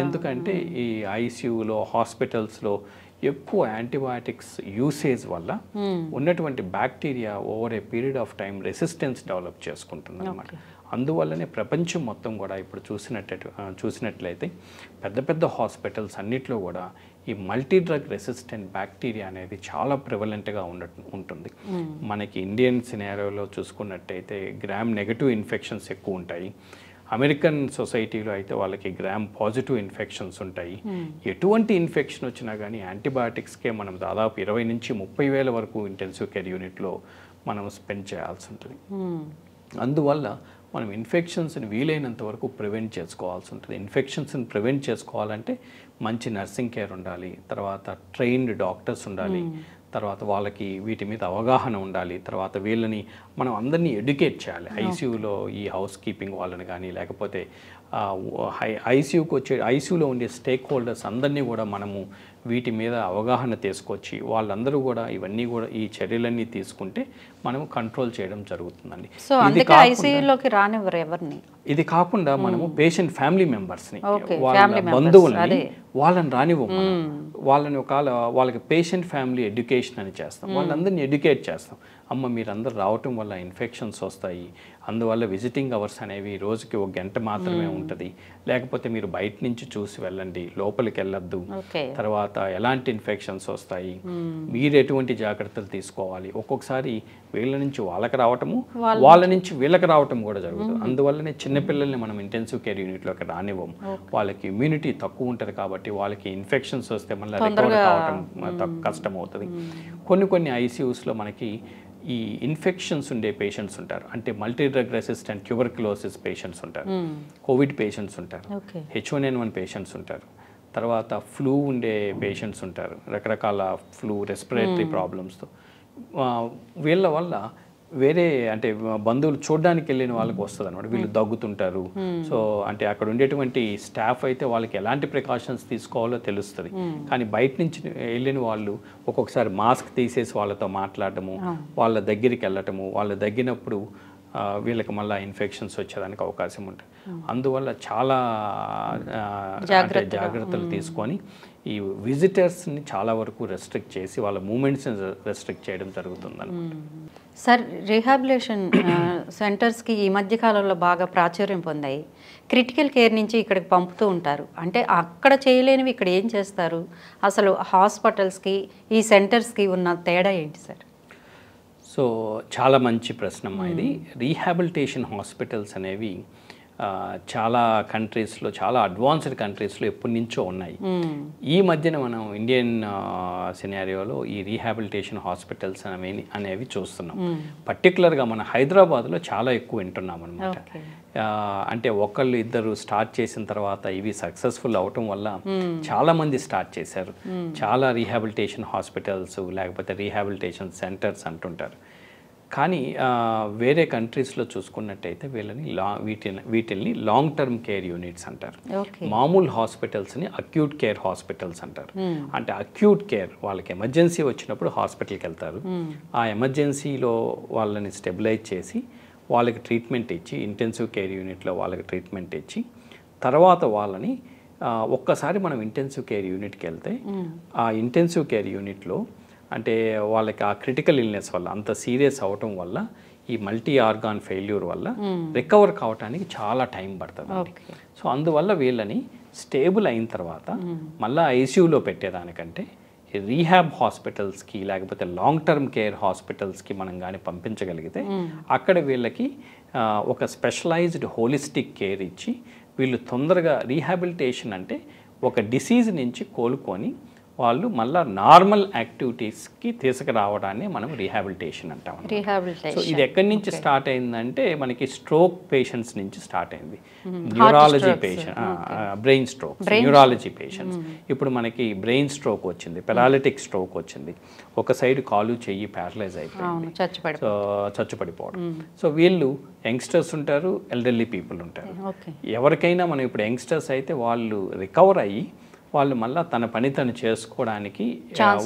ఎందుకంటే ఈ ఐసీయూలో, హాస్పిటల్స్లో ఎక్కువ యాంటీబయాటిక్స్ యూసేజ్ వల్ల ఉన్నటువంటి bacteria over a period of time resistance develop చేసుకుంటుంది అనమాట. అందువల్లనే ప్రపంచం మొత్తం కూడా ఇప్పుడు చూసినట్లయితే పెద్ద పెద్ద హాస్పిటల్స్ అన్నిట్లో కూడా ఈ మల్టీ డ్రగ్ రెసిస్టెంట్ బ్యాక్టీరియా అనేది చాలా ప్రివలెంట్గా ఉంటుంది. మనకి ఇండియన్ సినారియోలో చూసుకున్నట్టయితే గ్రామ్ నెగటివ్ ఇన్ఫెక్షన్స్ ఎక్కువ ఉంటాయి. అమెరికన్ సొసైటీలో అయితే వాళ్ళకి గ్రామ్ పాజిటివ్ ఇన్ఫెక్షన్స్ ఉంటాయి. ఎటువంటి ఇన్ఫెక్షన్ వచ్చినా కానీ యాంటీబయాటిక్స్కే మనం దాదాపు 20 నుంచి 30 వేల వరకు ఇంటెన్సివ్ కేర్ యూనిట్లో మనం స్పెండ్ చేయాల్సి ఉంటుంది. అందువల్ల మనం ఇన్ఫెక్షన్స్ని వీలైనంత వరకు ప్రివెంట్ చేసుకోవాల్సి ఉంటుంది. ఇన్ఫెక్షన్స్ని ప్రివెంట్ చేసుకోవాలంటే మంచి నర్సింగ్ కేర్ ఉండాలి, తర్వాత ట్రైన్డ్ డాక్టర్స్ ఉండాలి, తర్వాత వాళ్ళకి వీటి మీద అవగాహన ఉండాలి, తర్వాత వీళ్ళని మనం అందరినీ ఎడ్యుకేట్ చేయాలి. ఐసీయూలో ఈ హౌస్ కీపింగ్ వాళ్ళని కానీ, లేకపోతే ఐసీయూలో ఉండే స్టేక్ హోల్డర్స్ అందరినీ కూడా మనము వీటి మీద అవగాహన తీసుకొచ్చి వాళ్ళందరూ కూడా ఇవన్నీ కూడా ఈ చర్యలన్నీ తీసుకుంటే మనం కంట్రోల్ చేయడం జరుగుతుందండి. ఇది కాకుండా మనము పేషెంట్ ఫ్యామిలీ మెంబర్స్ని, వాళ్ళ బంధువులని వాళ్ళని రానివ్వము. వాళ్ళని వాళ్ళకి పేషెంట్ ఫ్యామిలీ ఎడ్యుకేషన్ అని చేస్తాం, వాళ్ళందరినీ ఎడ్యుకేట్ చేస్తాం. అమ్మ మీరందరూ రావటం వల్ల ఇన్ఫెక్షన్స్ వస్తాయి, అందువల్ల విజిటింగ్ అవర్స్ అనేవి రోజుకి 1 గంట మాత్రమే ఉంటుంది, లేకపోతే మీరు బయట నుంచి చూసి వెళ్ళండి, లోపలికి వెళ్ళొద్దు, తర్వాత ఎలాంటి ఇన్ఫెక్షన్స్ వస్తాయి, మీరు ఎటువంటి జాగ్రత్తలు తీసుకోవాలి. ఒక్కొక్కసారి వీళ్ళ నుంచి వాళ్ళకి రావటము, వాళ్ళ నుంచి వీళ్ళకి రావటం కూడా జరుగుతుంది. అందువల్లనే చిన్నపిల్లల్ని మనం ఇంటెన్సివ్ కేర్ యూనిట్లోకి రానివ్వము. వాళ్ళకి ఇమ్యూనిటీ తక్కువ ఉంటుంది కాబట్టి వాళ్ళకి ఇన్ఫెక్షన్స్ వస్తే మళ్ళీ రికవర్ కావటం కష్టం అవుతుంది. కొన్ని ఐసీయూస్లో మనకి ఈ ఇన్ఫెక్షన్స్ ఉండే పేషెంట్స్ ఉంటారు, అంటే multi drug resistant tuberculosis patients ఉంటారు, కోవిడ్ పేషెంట్స్ ఉంటారు, H1N1 పేషెంట్స్ ఉంటారు, తర్వాత ఫ్లూ ఉండే పేషెంట్స్ ఉంటారు, రకరకాల ఫ్లూ రెస్పిరేటరీ ప్రాబ్లమ్స్తో. వీళ్ళ వల్ల వేరే అంటే బంధువులు చూడడానికి వెళ్ళిన వాళ్ళకి వస్తుంది అనమాట. వీళ్ళు దగ్గుతుంటారు. సో అంటే అక్కడ ఉండేటువంటి స్టాఫ్ అయితే వాళ్ళకి ఎలాంటి ప్రికాషన్స్ తీసుకోవాలో తెలుస్తుంది. కానీ బయట నుంచి వెళ్ళిన వాళ్ళు ఒక్కొక్కసారి మాస్క్ తీసేసి వాళ్ళతో మాట్లాడటము, వాళ్ళ దగ్గరికి వెళ్ళటము, వాళ్ళు దగ్గినప్పుడు వీళ్ళకి మళ్ళీ ఇన్ఫెక్షన్స్ వచ్చేదానికి అవకాశం ఉంటుంది. అందువల్ల చాలా జాగ్రత్తలు తీసుకొని ఈ విజిటర్స్ని చాలా వరకు రెస్ట్రిక్ట్ చేసి వాళ్ళ మూమెంట్స్ని రెస్ట్రిక్ట్ చేయడం జరుగుతుందన్నమాట. సార్, రీహాబిలిటేషన్ సెంటర్స్కి ఈ మధ్య కాలంలో బాగా ప్రాచుర్యం పొందాయి. క్రిటికల్ కేర్ నుంచి ఇక్కడికి పంపుతూ ఉంటారు, అంటే అక్కడ చేయలేనివి ఇక్కడ ఏం చేస్తారు? అసలు హాస్పిటల్స్కి ఈ సెంటర్స్కి ఉన్న తేడా ఏంటి సార్? సో చాలా మంచి ప్రశ్న ఇది. రీహాబిలిటేషన్ హాస్పిటల్స్ అనేవి చాలా కంట్రీస్లో, చాలా అడ్వాన్స్డ్ కంట్రీస్లో ఎప్పటి నుంచో ఉన్నాయి. ఈ మధ్యన మనం ఇండియన్ సినారియోలో ఈ రీహాబిలిటేషన్ హాస్పిటల్స్ అనేవి చూస్తున్నాం. పర్టికులర్గా మన హైదరాబాద్లో చాలా ఎక్కువ వింటున్నాం అనమాట. అంటే ఒకళ్ళు ఇద్దరు స్టార్ట్ చేసిన తర్వాత ఇవి సక్సెస్ఫుల్ అవటం వల్ల చాలామంది స్టార్ట్ చేశారు. చాలా రీహాబిలిటేషన్ హాస్పిటల్స్ లేకపోతే రీహాబిలిటేషన్ సెంటర్స్ అంటుంటారు. కానీ వేరే కంట్రీస్లో చూసుకున్నట్టయితే వీటిల్ని లాంగ్ టర్మ్ కేర్ యూనిట్స్ అంటారు. మామూలు హాస్పిటల్స్ని అక్యూట్ కేర్ హాస్పిటల్స్ అంటారు. అంటే అక్యూట్ కేర్, వాళ్ళకి ఎమర్జెన్సీ వచ్చినప్పుడు హాస్పిటల్కి వెళ్తారు. ఆ ఎమర్జెన్సీలో వాళ్ళని స్టెబిలైజ్ చేసి వాళ్ళకి ట్రీట్మెంట్ ఇచ్చి, ఇంటెన్సివ్ కేర్ యూనిట్లో వాళ్ళకి ట్రీట్మెంట్ ఇచ్చి, తర్వాత వాళ్ళని ఒక్కసారి మనం ఇంటెన్సివ్ కేర్ యూనిట్కి వెళ్తే ఆ ఇంటెన్సివ్ కేర్ యూనిట్లో అంటే వాళ్ళకి ఆ క్రిటికల్ ఇల్నెస్ వల్ల, అంత సీరియస్ అవటం వల్ల, ఈ మల్టీ ఆర్గాన్ ఫెయిల్యూర్ వల్ల రికవర్ కావడానికి చాలా టైం పడుతుంది. సో అందువల్ల వీళ్ళని స్టేబుల్ అయిన తర్వాత మళ్ళీ ఐసీయూలో పెట్టేదానికంటే రీహాబ్ హాస్పిటల్స్కి లేకపోతే లాంగ్ టర్మ్ కేర్ హాస్పిటల్స్కి మనం కానీ పంపించగలిగితే అక్కడ వీళ్ళకి ఒక స్పెషలైజ్డ్ హోలిస్టిక్ కేర్ ఇచ్చి వీళ్ళు తొందరగా రీహాబిలిటేషన్ అంటే ఒక డిసీజ్ నుంచి కోలుకొని వాళ్ళు మళ్ళీ నార్మల్ యాక్టివిటీస్కి తీసుకురావడాన్ని మనం రీహాబిలిటేషన్ అంటాం. సో ఇది ఎక్కడి నుంచి స్టార్ట్ అయిందంటే మనకి స్ట్రోక్ పేషెంట్స్ నుంచి స్టార్ట్ అయింది. Neurology patient, brain stroke, neurology patients. ఇప్పుడు మనకి బ్రెయిన్ స్ట్రోక్ వచ్చింది, పెరాలిటిక్ స్ట్రోక్ వచ్చింది, ఒక సైడ్ కాలు చెయ్యి ప్యారలైజ్ అయిపోయింది, సో చచ్చుపడిపోవడం. సో వీళ్ళు యంగ్స్టర్స్ ఉంటారు, ఎల్డర్లీ పీపుల్ ఉంటారు. ఎవరికైనా మనం ఇప్పుడు యంగ్స్టర్స్ అయితే వాళ్ళు రికవర్ అయ్యి వాళ్ళు మళ్ళీ తన పని తను చేసుకోవడానికి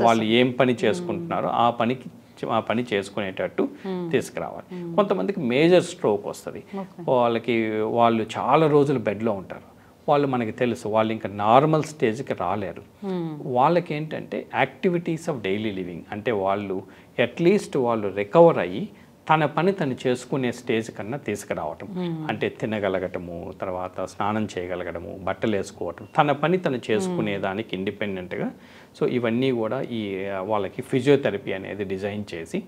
వాళ్ళు ఏం పని చేసుకుంటున్నారో ఆ పని చేసుకునేటట్టు తీసుకురావాలి. కొంతమందికి మేజర్ స్ట్రోక్ వస్తుంది, వాళ్ళు చాలా రోజులు బెడ్లో ఉంటారు, వాళ్ళు మనకి తెలుసు వాళ్ళు ఇంకా నార్మల్ స్టేజ్కి రాలేరు. వాళ్ళకి ఏంటంటే యాక్టివిటీస్ ఆఫ్ డైలీ లివింగ్ అంటే వాళ్ళు అట్లీస్ట్ వాళ్ళు రికవర్ అయ్యి తన పని తను చేసుకునే స్టేజ్ కన్నా తీసుకురావటం, అంటే తినగలగటము, తర్వాత స్నానం చేయగలగడము, బట్టలు వేసుకోవటం, తన పని తను చేసుకునేదానికి ఇండిపెండెంట్గా. సో ఇవన్నీ కూడా వాళ్ళకి ఫిజియోథెరపీ అనేది డిజైన్ చేసి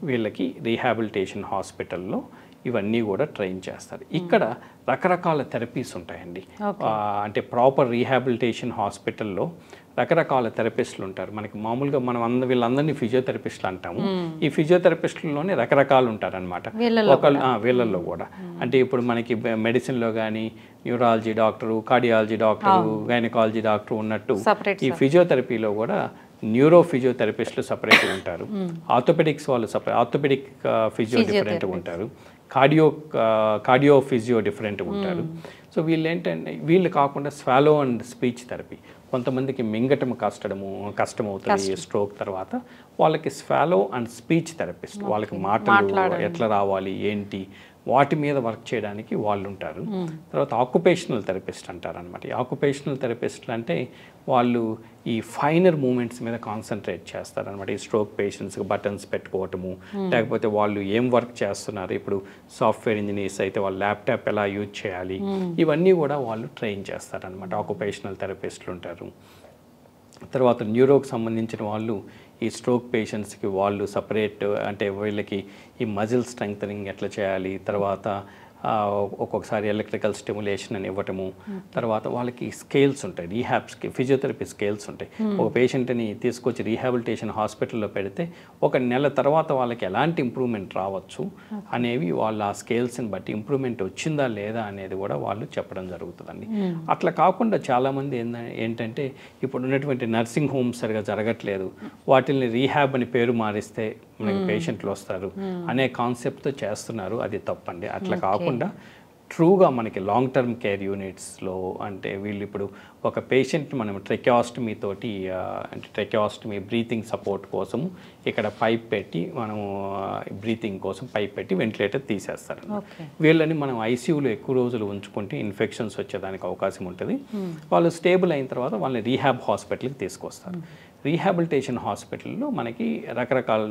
వీళ్ళకి రీహాబిలిటేషన్ హాస్పిటల్లో ఇవన్నీ కూడా ట్రైన్ చేస్తారు. ఇక్కడ రకరకాల థెరపీస్ ఉంటాయండి. అంటే ప్రాపర్ రీహాబిలిటేషన్ హాస్పిటల్లో రకరకాల థెరపిస్టులు ఉంటారు. మనకి మామూలుగా మనం వీళ్ళందరినీ ఫిజియోథెరపిస్టులు అంటాము. ఈ ఫిజియోథెరపిస్టుల్లోనే రకరకాలు ఉంటారనమాట. వీళ్ళల్లో కూడా అంటే ఇప్పుడు మనకి మెడిసిన్లో కానీ neurology doctor, cardiology doctor, gynaecology doctor ఉన్నట్టు ఈ ఫిజియోథెరపీలో కూడా న్యూరో ఫిజియోథెరపిస్టులు సపరేట్గా ఉంటారు, ఆర్థోపెడిక్స్ వాళ్ళు ఆర్థోపెడిక్ ఫిజియో డిఫరెంట్గా ఉంటారు, కార్డియో ఫిజియో డిఫరెంట్గా ఉంటారు. సో వీళ్ళు కాకుండా స్వాలో అండ్ స్పీచ్ థెరపీ, కొంతమందికి మింగటం కష్టమవుతుంది స్ట్రోక్ తర్వాత, వాళ్ళకి స్వాలో అండ్ స్పీచ్ థెరపిస్ట్, వాళ్ళకి మాటలు ఎట్లా రావాలి ఏంటి వాటి మీద వర్క్ చేయడానికి వాళ్ళు ఉంటారు. తర్వాత ఆక్యుపేషనల్ థెరపిస్ట్ అంటారు అనమాట. ఈ ఆక్యుపేషనల్ థెరపిస్టులు అంటే వాళ్ళు ఈ ఫైనర్ మూమెంట్స్ మీద కాన్సన్ట్రేట్ చేస్తారనమాట. ఈ స్ట్రోక్ పేషెంట్స్కి బటన్స్ పెట్టుకోవటము, లేకపోతే వాళ్ళు ఏం వర్క్ చేస్తున్నారు, ఇప్పుడు సాఫ్ట్వేర్ ఇంజనీర్స్ అయితే వాళ్ళు ల్యాప్టాప్ ఎలా యూజ్ చేయాలి, ఇవన్నీ కూడా వాళ్ళు ట్రైన్ చేస్తారనమాట. ఆక్యుపేషనల్ థెరపిస్టులు ఉంటారు. తర్వాత న్యూరోకి సంబంధించిన వాళ్ళు ఈ స్ట్రోక్ పేషెంట్స్కి వాళ్ళు సపరేట్, అంటే వీళ్ళకి ఈ మజిల్ స్ట్రెంగ్థనింగ్ ఎట్లా చేయాలి, తర్వాత ఒక్కొక్కసారి ఎలక్ట్రికల్ స్టిమ్యులేషన్ అని ఇవ్వటము, తర్వాత వాళ్ళకి స్కేల్స్ ఉంటాయి, రీహాబ్స్కి ఫిజియోథెరపీ స్కేల్స్ ఉంటాయి. ఒక పేషెంట్ని తీసుకొచ్చి రీహాబిలిటేషన్ హాస్పిటల్లో పెడితే ఒక నెల తర్వాత వాళ్ళకి ఎలాంటి ఇంప్రూవ్మెంట్ రావచ్చు అనేవి వాళ్ళు ఆ స్కేల్స్ని బట్టి ఇంప్రూవ్మెంట్ వచ్చిందా లేదా అనేది కూడా వాళ్ళు చెప్పడం జరుగుతుందండి. అట్లా కాకుండా చాలామంది ఏంటంటే ఇప్పుడు ఉన్నటువంటి నర్సింగ్ హోమ్స్ సరిగా జరగట్లేదు, వాటిని రీహాబ్ అని పేరు మారిస్తే మనకి పేషెంట్లు వస్తారు అనే కాన్సెప్ట్తో చేస్తున్నారు. అది తప్పండి. అట్లా కాకుండా ట్రూగా మనకి లాంగ్ టర్మ్ కేర్ యూనిట్స్లో అంటే వీళ్ళు ఇప్పుడు ఒక పేషెంట్ మనం ట్రెకియాస్టమీ తోటి అంటే ట్రెకియాస్టమీ బ్రీతింగ్ సపోర్ట్ కోసం ఇక్కడ పైప్ పెట్టి మనము బ్రీతింగ్ కోసం పైప్ పెట్టి వెంటిలేటర్ తీసేస్తారు. వీళ్ళని మనం ఐసీయూలో ఎక్కువ రోజులు ఉంచుకుంటే ఇన్ఫెక్షన్స్ వచ్చేదానికి అవకాశం ఉంటుంది. వాళ్ళు స్టేబుల్ అయిన తర్వాత వాళ్ళని రీహాబ్ హాస్పిటల్కి తీసుకొస్తారు. రీహాబిలిటేషన్ హాస్పిటల్లో మనకి రకరకాల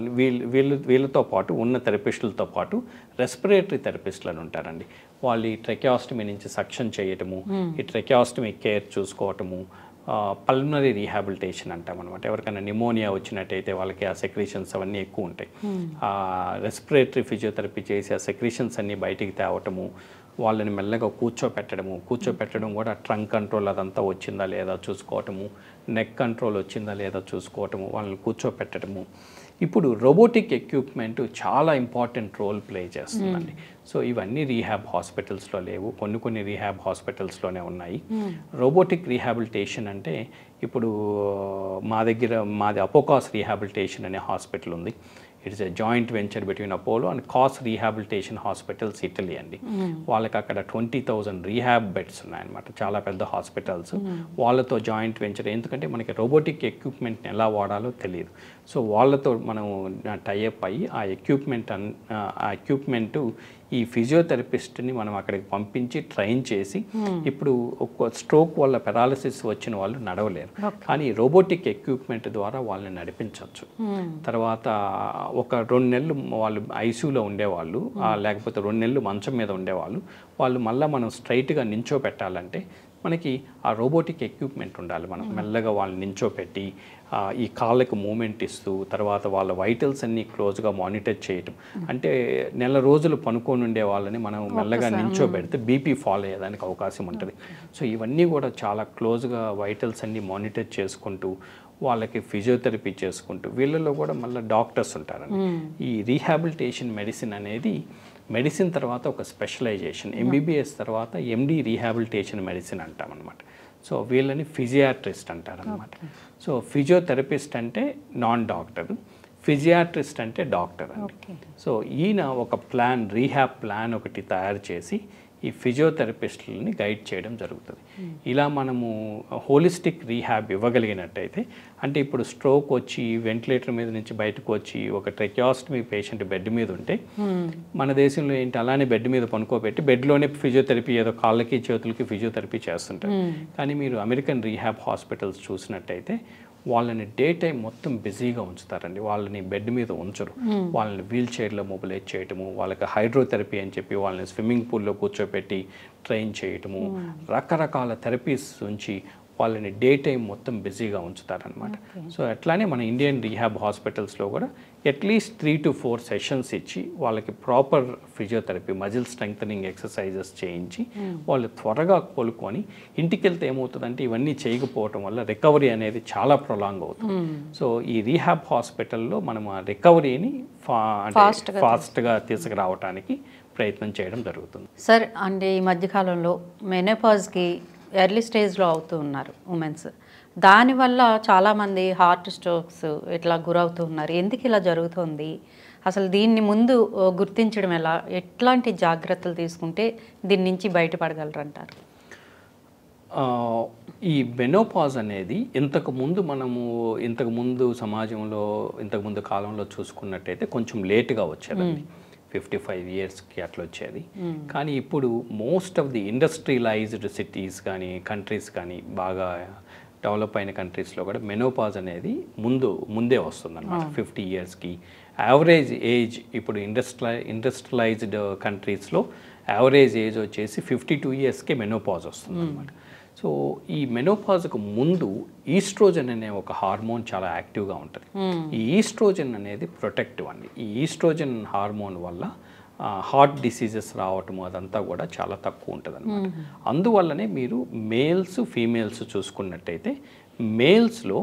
వీళ్ళతో పాటు ఉన్న థెరపిస్టులతో పాటు రెస్పిరేటరీ థెరపిస్టులు అని ఉంటారండి. వాళ్ళు ఈ ట్రెకియాస్టమీ నుంచి సక్షన్ చేయటము, ఈ ట్రెకియాస్టమీ కేర్ చూసుకోవటము, పల్మనరీ రీహాబిలిటేషన్ అంటాం అనమాట. ఎవరికైనా నిమోనియా వచ్చినట్టయితే వాళ్ళకి ఆ సెక్రీషన్స్ అవన్నీ ఎక్కువ ఉంటాయి. రెస్పిరేటరీ ఫిజియోథెరపీ చేసి ఆ సెక్రీషన్స్ అన్నీ బయటికి తేవటము, వాళ్ళని మెల్లగా కూర్చోపెట్టడం కూడా ట్రంక్ కంట్రోల్ అదంతా వచ్చిందా లేదా చూసుకోవటము, నెక్ కంట్రోల్ వచ్చిందా లేదా చూసుకోవటము, వాళ్ళని కూర్చోపెట్టడము. ఇప్పుడు రోబోటిక్ ఎక్విప్మెంట్ చాలా ఇంపార్టెంట్ రోల్ ప్లే చేస్తుందండి. సో ఇవన్నీ రీహాబ్ హాస్పిటల్స్లో లేవు, కొన్ని రీహాబ్ హాస్పిటల్స్లోనే ఉన్నాయి. రోబోటిక్ రీహాబిలిటేషన్ అంటే ఇప్పుడు మాది అపోకాస్ రీహాబిలిటేషన్ అనే హాస్పిటల్ ఉంది. It's a joint venture between Apollo and cos rehabilitation hospitals Italy అండి. వాళ్ళకి అక్కడ 20,000 రీహాబ్ బెడ్స్ ఉన్నాయన్నమాట, చాలా పెద్ద హాస్పిటల్స్. వాళ్ళతో జాయింట్ వెంచర్, ఎందుకంటే మనకి రోబోటిక్ ఎక్విప్మెంట్ని ఎలా వాడాలో తెలియదు. సో వాళ్ళతో మనం టైఅప్ అయ్యి ఆ ఎక్విప్మెంట్ ఈ ఫిజియోథెరపిస్ట్ని మనం అక్కడికి పంపించి ట్రైన్ చేసి, ఇప్పుడు ఒక స్ట్రోక్ వల్ల పెరాలసిస్ వచ్చిన వాళ్ళు నడవలేరు, కానీ రోబోటిక్ ఎక్విప్మెంట్ ద్వారా వాళ్ళని నడిపించవచ్చు. తర్వాత ఒక 2 నెలలు వాళ్ళు ఐసీయూలో ఉండేవాళ్ళు, లేకపోతే 2 నెలలు మంచం మీద ఉండేవాళ్ళు, వాళ్ళు మళ్ళీ మనం స్ట్రైట్గా నించోపెట్టాలంటే మనకి ఆ రోబోటిక్ ఎక్విప్మెంట్ ఉండాలి. మనం మెల్లగా వాళ్ళని నించోపెట్టి ఈ కాళ్ళకు మూమెంట్ ఇస్తూ, తర్వాత వాళ్ళ వైటల్స్ అన్నీ క్లోజ్గా మానిటర్ చేయటం. అంటే నెల రోజులు పనుకొని ఉండే వాళ్ళని మనం మెల్లగా నించోబెడితే బీపీ ఫాల్ అయ్యేదానికి అవకాశం ఉంటుంది. సో ఇవన్నీ కూడా చాలా క్లోజ్గా వైటల్స్ అన్నీ మానిటర్ చేసుకుంటూ, వాళ్ళకి ఫిజియోథెరపీ చేసుకుంటూ, వీళ్ళలో కూడా మళ్ళీ డాక్టర్స్ ఉంటారండి. ఈ రీహాబిలిటేషన్ మెడిసిన్ అనేది మెడిసిన్ తర్వాత ఒక స్పెషలైజేషన్, ఎంబీబీఎస్ తర్వాత ఎండి రీహాబిలిటేషన్ మెడిసిన్ అంటామన్నమాట. సో వీళ్ళని ఫిజియాట్రిస్ట్ అంటారనమాట. సో ఫిజియోథెరపిస్ట్ అంటే నాన్ డాక్టర్, ఫిజియాట్రిస్ట్ అంటే డాక్టర్ అండి. సో ఈయన ఒక రీహాబ్ ప్లాన్ ఒకటి తయారు చేసి ఈ ఫిజియోథెరపిస్టులని గైడ్ చేయడం జరుగుతుంది. ఇలా మనము హోలిస్టిక్ రీహాబ్ ఇవ్వగలిగినట్టయితే, అంటే ఇప్పుడు స్ట్రోక్ వచ్చి వెంటిలేటర్ మీద నుంచి బయటకు వచ్చి ఒక ట్రెకియాస్టమీ పేషెంట్ బెడ్ మీద ఉంటే, మన దేశంలో ఏంటి అలానే బెడ్ మీద పనుకోబెట్టి బెడ్లోనే ఫిజియోథెరపీ, ఏదో కాళ్ళకి చేతులకి ఫిజియోథెరపీ చేస్తుంటారు. కానీ మీరు అమెరికన్ రీహాబ్ హాస్పిటల్స్ చూసినట్టయితే వాళ్ళని డే టైం మొత్తం బిజీగా ఉంచుతారండి. వాళ్ళని బెడ్ మీద ఉంచరు, వాళ్ళని వీల్ చైర్లో మొబిలైజ్ చేయటము, వాళ్ళకి హైడ్రోథెరపీ అని చెప్పి వాళ్ళని స్విమ్మింగ్ పూల్లో కూర్చోపెట్టి ట్రైన్ చేయటము, రకరకాల థెరపీస్ ఉంచి వాళ్ళని డే టైం మొత్తం బిజీగా ఉంచుతారనమాట. సో అట్లానే మన ఇండియన్ రీహాబ్ హాస్పిటల్స్లో కూడా అట్లీస్ట్ 3 to 4 సెషన్స్ ఇచ్చి వాళ్ళకి proper physiotherapy, muscle strengthening exercises చేయించి వాళ్ళు త్వరగా కోలుకొని ఇంటికి వెళ్తే ఏమవుతుందంటే, ఇవన్నీ చేయకపోవటం వల్ల రికవరీ అనేది చాలా ప్రొలాంగ్ అవుతుంది. సో ఈ రీహాబ్ హాస్పిటల్లో మనం ఆ రికవరీని ఫాస్ట్గా తీసుకురావడానికి ప్రయత్నం చేయడం జరుగుతుంది. సార్, అంటే ఈ మధ్యకాలంలో మెనోపాజ్కి ఎర్లీ స్టేజ్లో అవుతూ ఉన్నారు ఉమెన్స్, దానివల్ల చాలామంది హార్ట్ స్ట్రోక్స్ ఇట్లా గురవుతూ ఉన్నారు. ఎందుకు ఇలా జరుగుతుంది? అసలు దీన్ని ముందు గుర్తించడం ఎలా, ఎట్లాంటి జాగ్రత్తలు తీసుకుంటే దీని నుంచి బయటపడగలరంటారు? ఈ మెనోపాజ్ అనేది ఇంతకుముందు సమాజంలో ఇంతకుముందు కాలంలో చూసుకున్నట్టయితే కొంచెం లేట్గా వచ్చేదండి. 55 ఇయర్స్కి అట్లా వచ్చేది. కానీ ఇప్పుడు most of the industrialised cities కానీ కంట్రీస్ కానీ, బాగా డెవలప్ అయిన కంట్రీస్లో కూడా మెనోపాజ్ అనేది ముందే వస్తుంది అన్నమాట. 50 ఇయర్స్కి యావరేజ్ ఏజ్, ఇప్పుడు ఇండస్ట్రియలైజ్డ్ కంట్రీస్లో యావరేజ్ ఏజ్ వచ్చేసి 52 ఇయర్స్కే మెనోపాజ్ వస్తుంది అన్నమాట. సో ఈ మెనోపాజ్కు ముందు ఈస్ట్రోజన్ అనే ఒక హార్మోన్ చాలా యాక్టివ్గా ఉంటుంది. ఈ ఈస్ట్రోజన్ అనేది ప్రొటెక్టివ్ అండి. ఈ ఈస్ట్రోజన్ హార్మోన్ వల్ల హార్ట్ డిసీజెస్ రావటము అదంతా కూడా చాలా తక్కువ ఉంటుంది అన్నమాట. అందువల్లనే మీరు మేల్స్ ఫీమేల్స్ చూసుకున్నట్టయితే, మేల్స్లో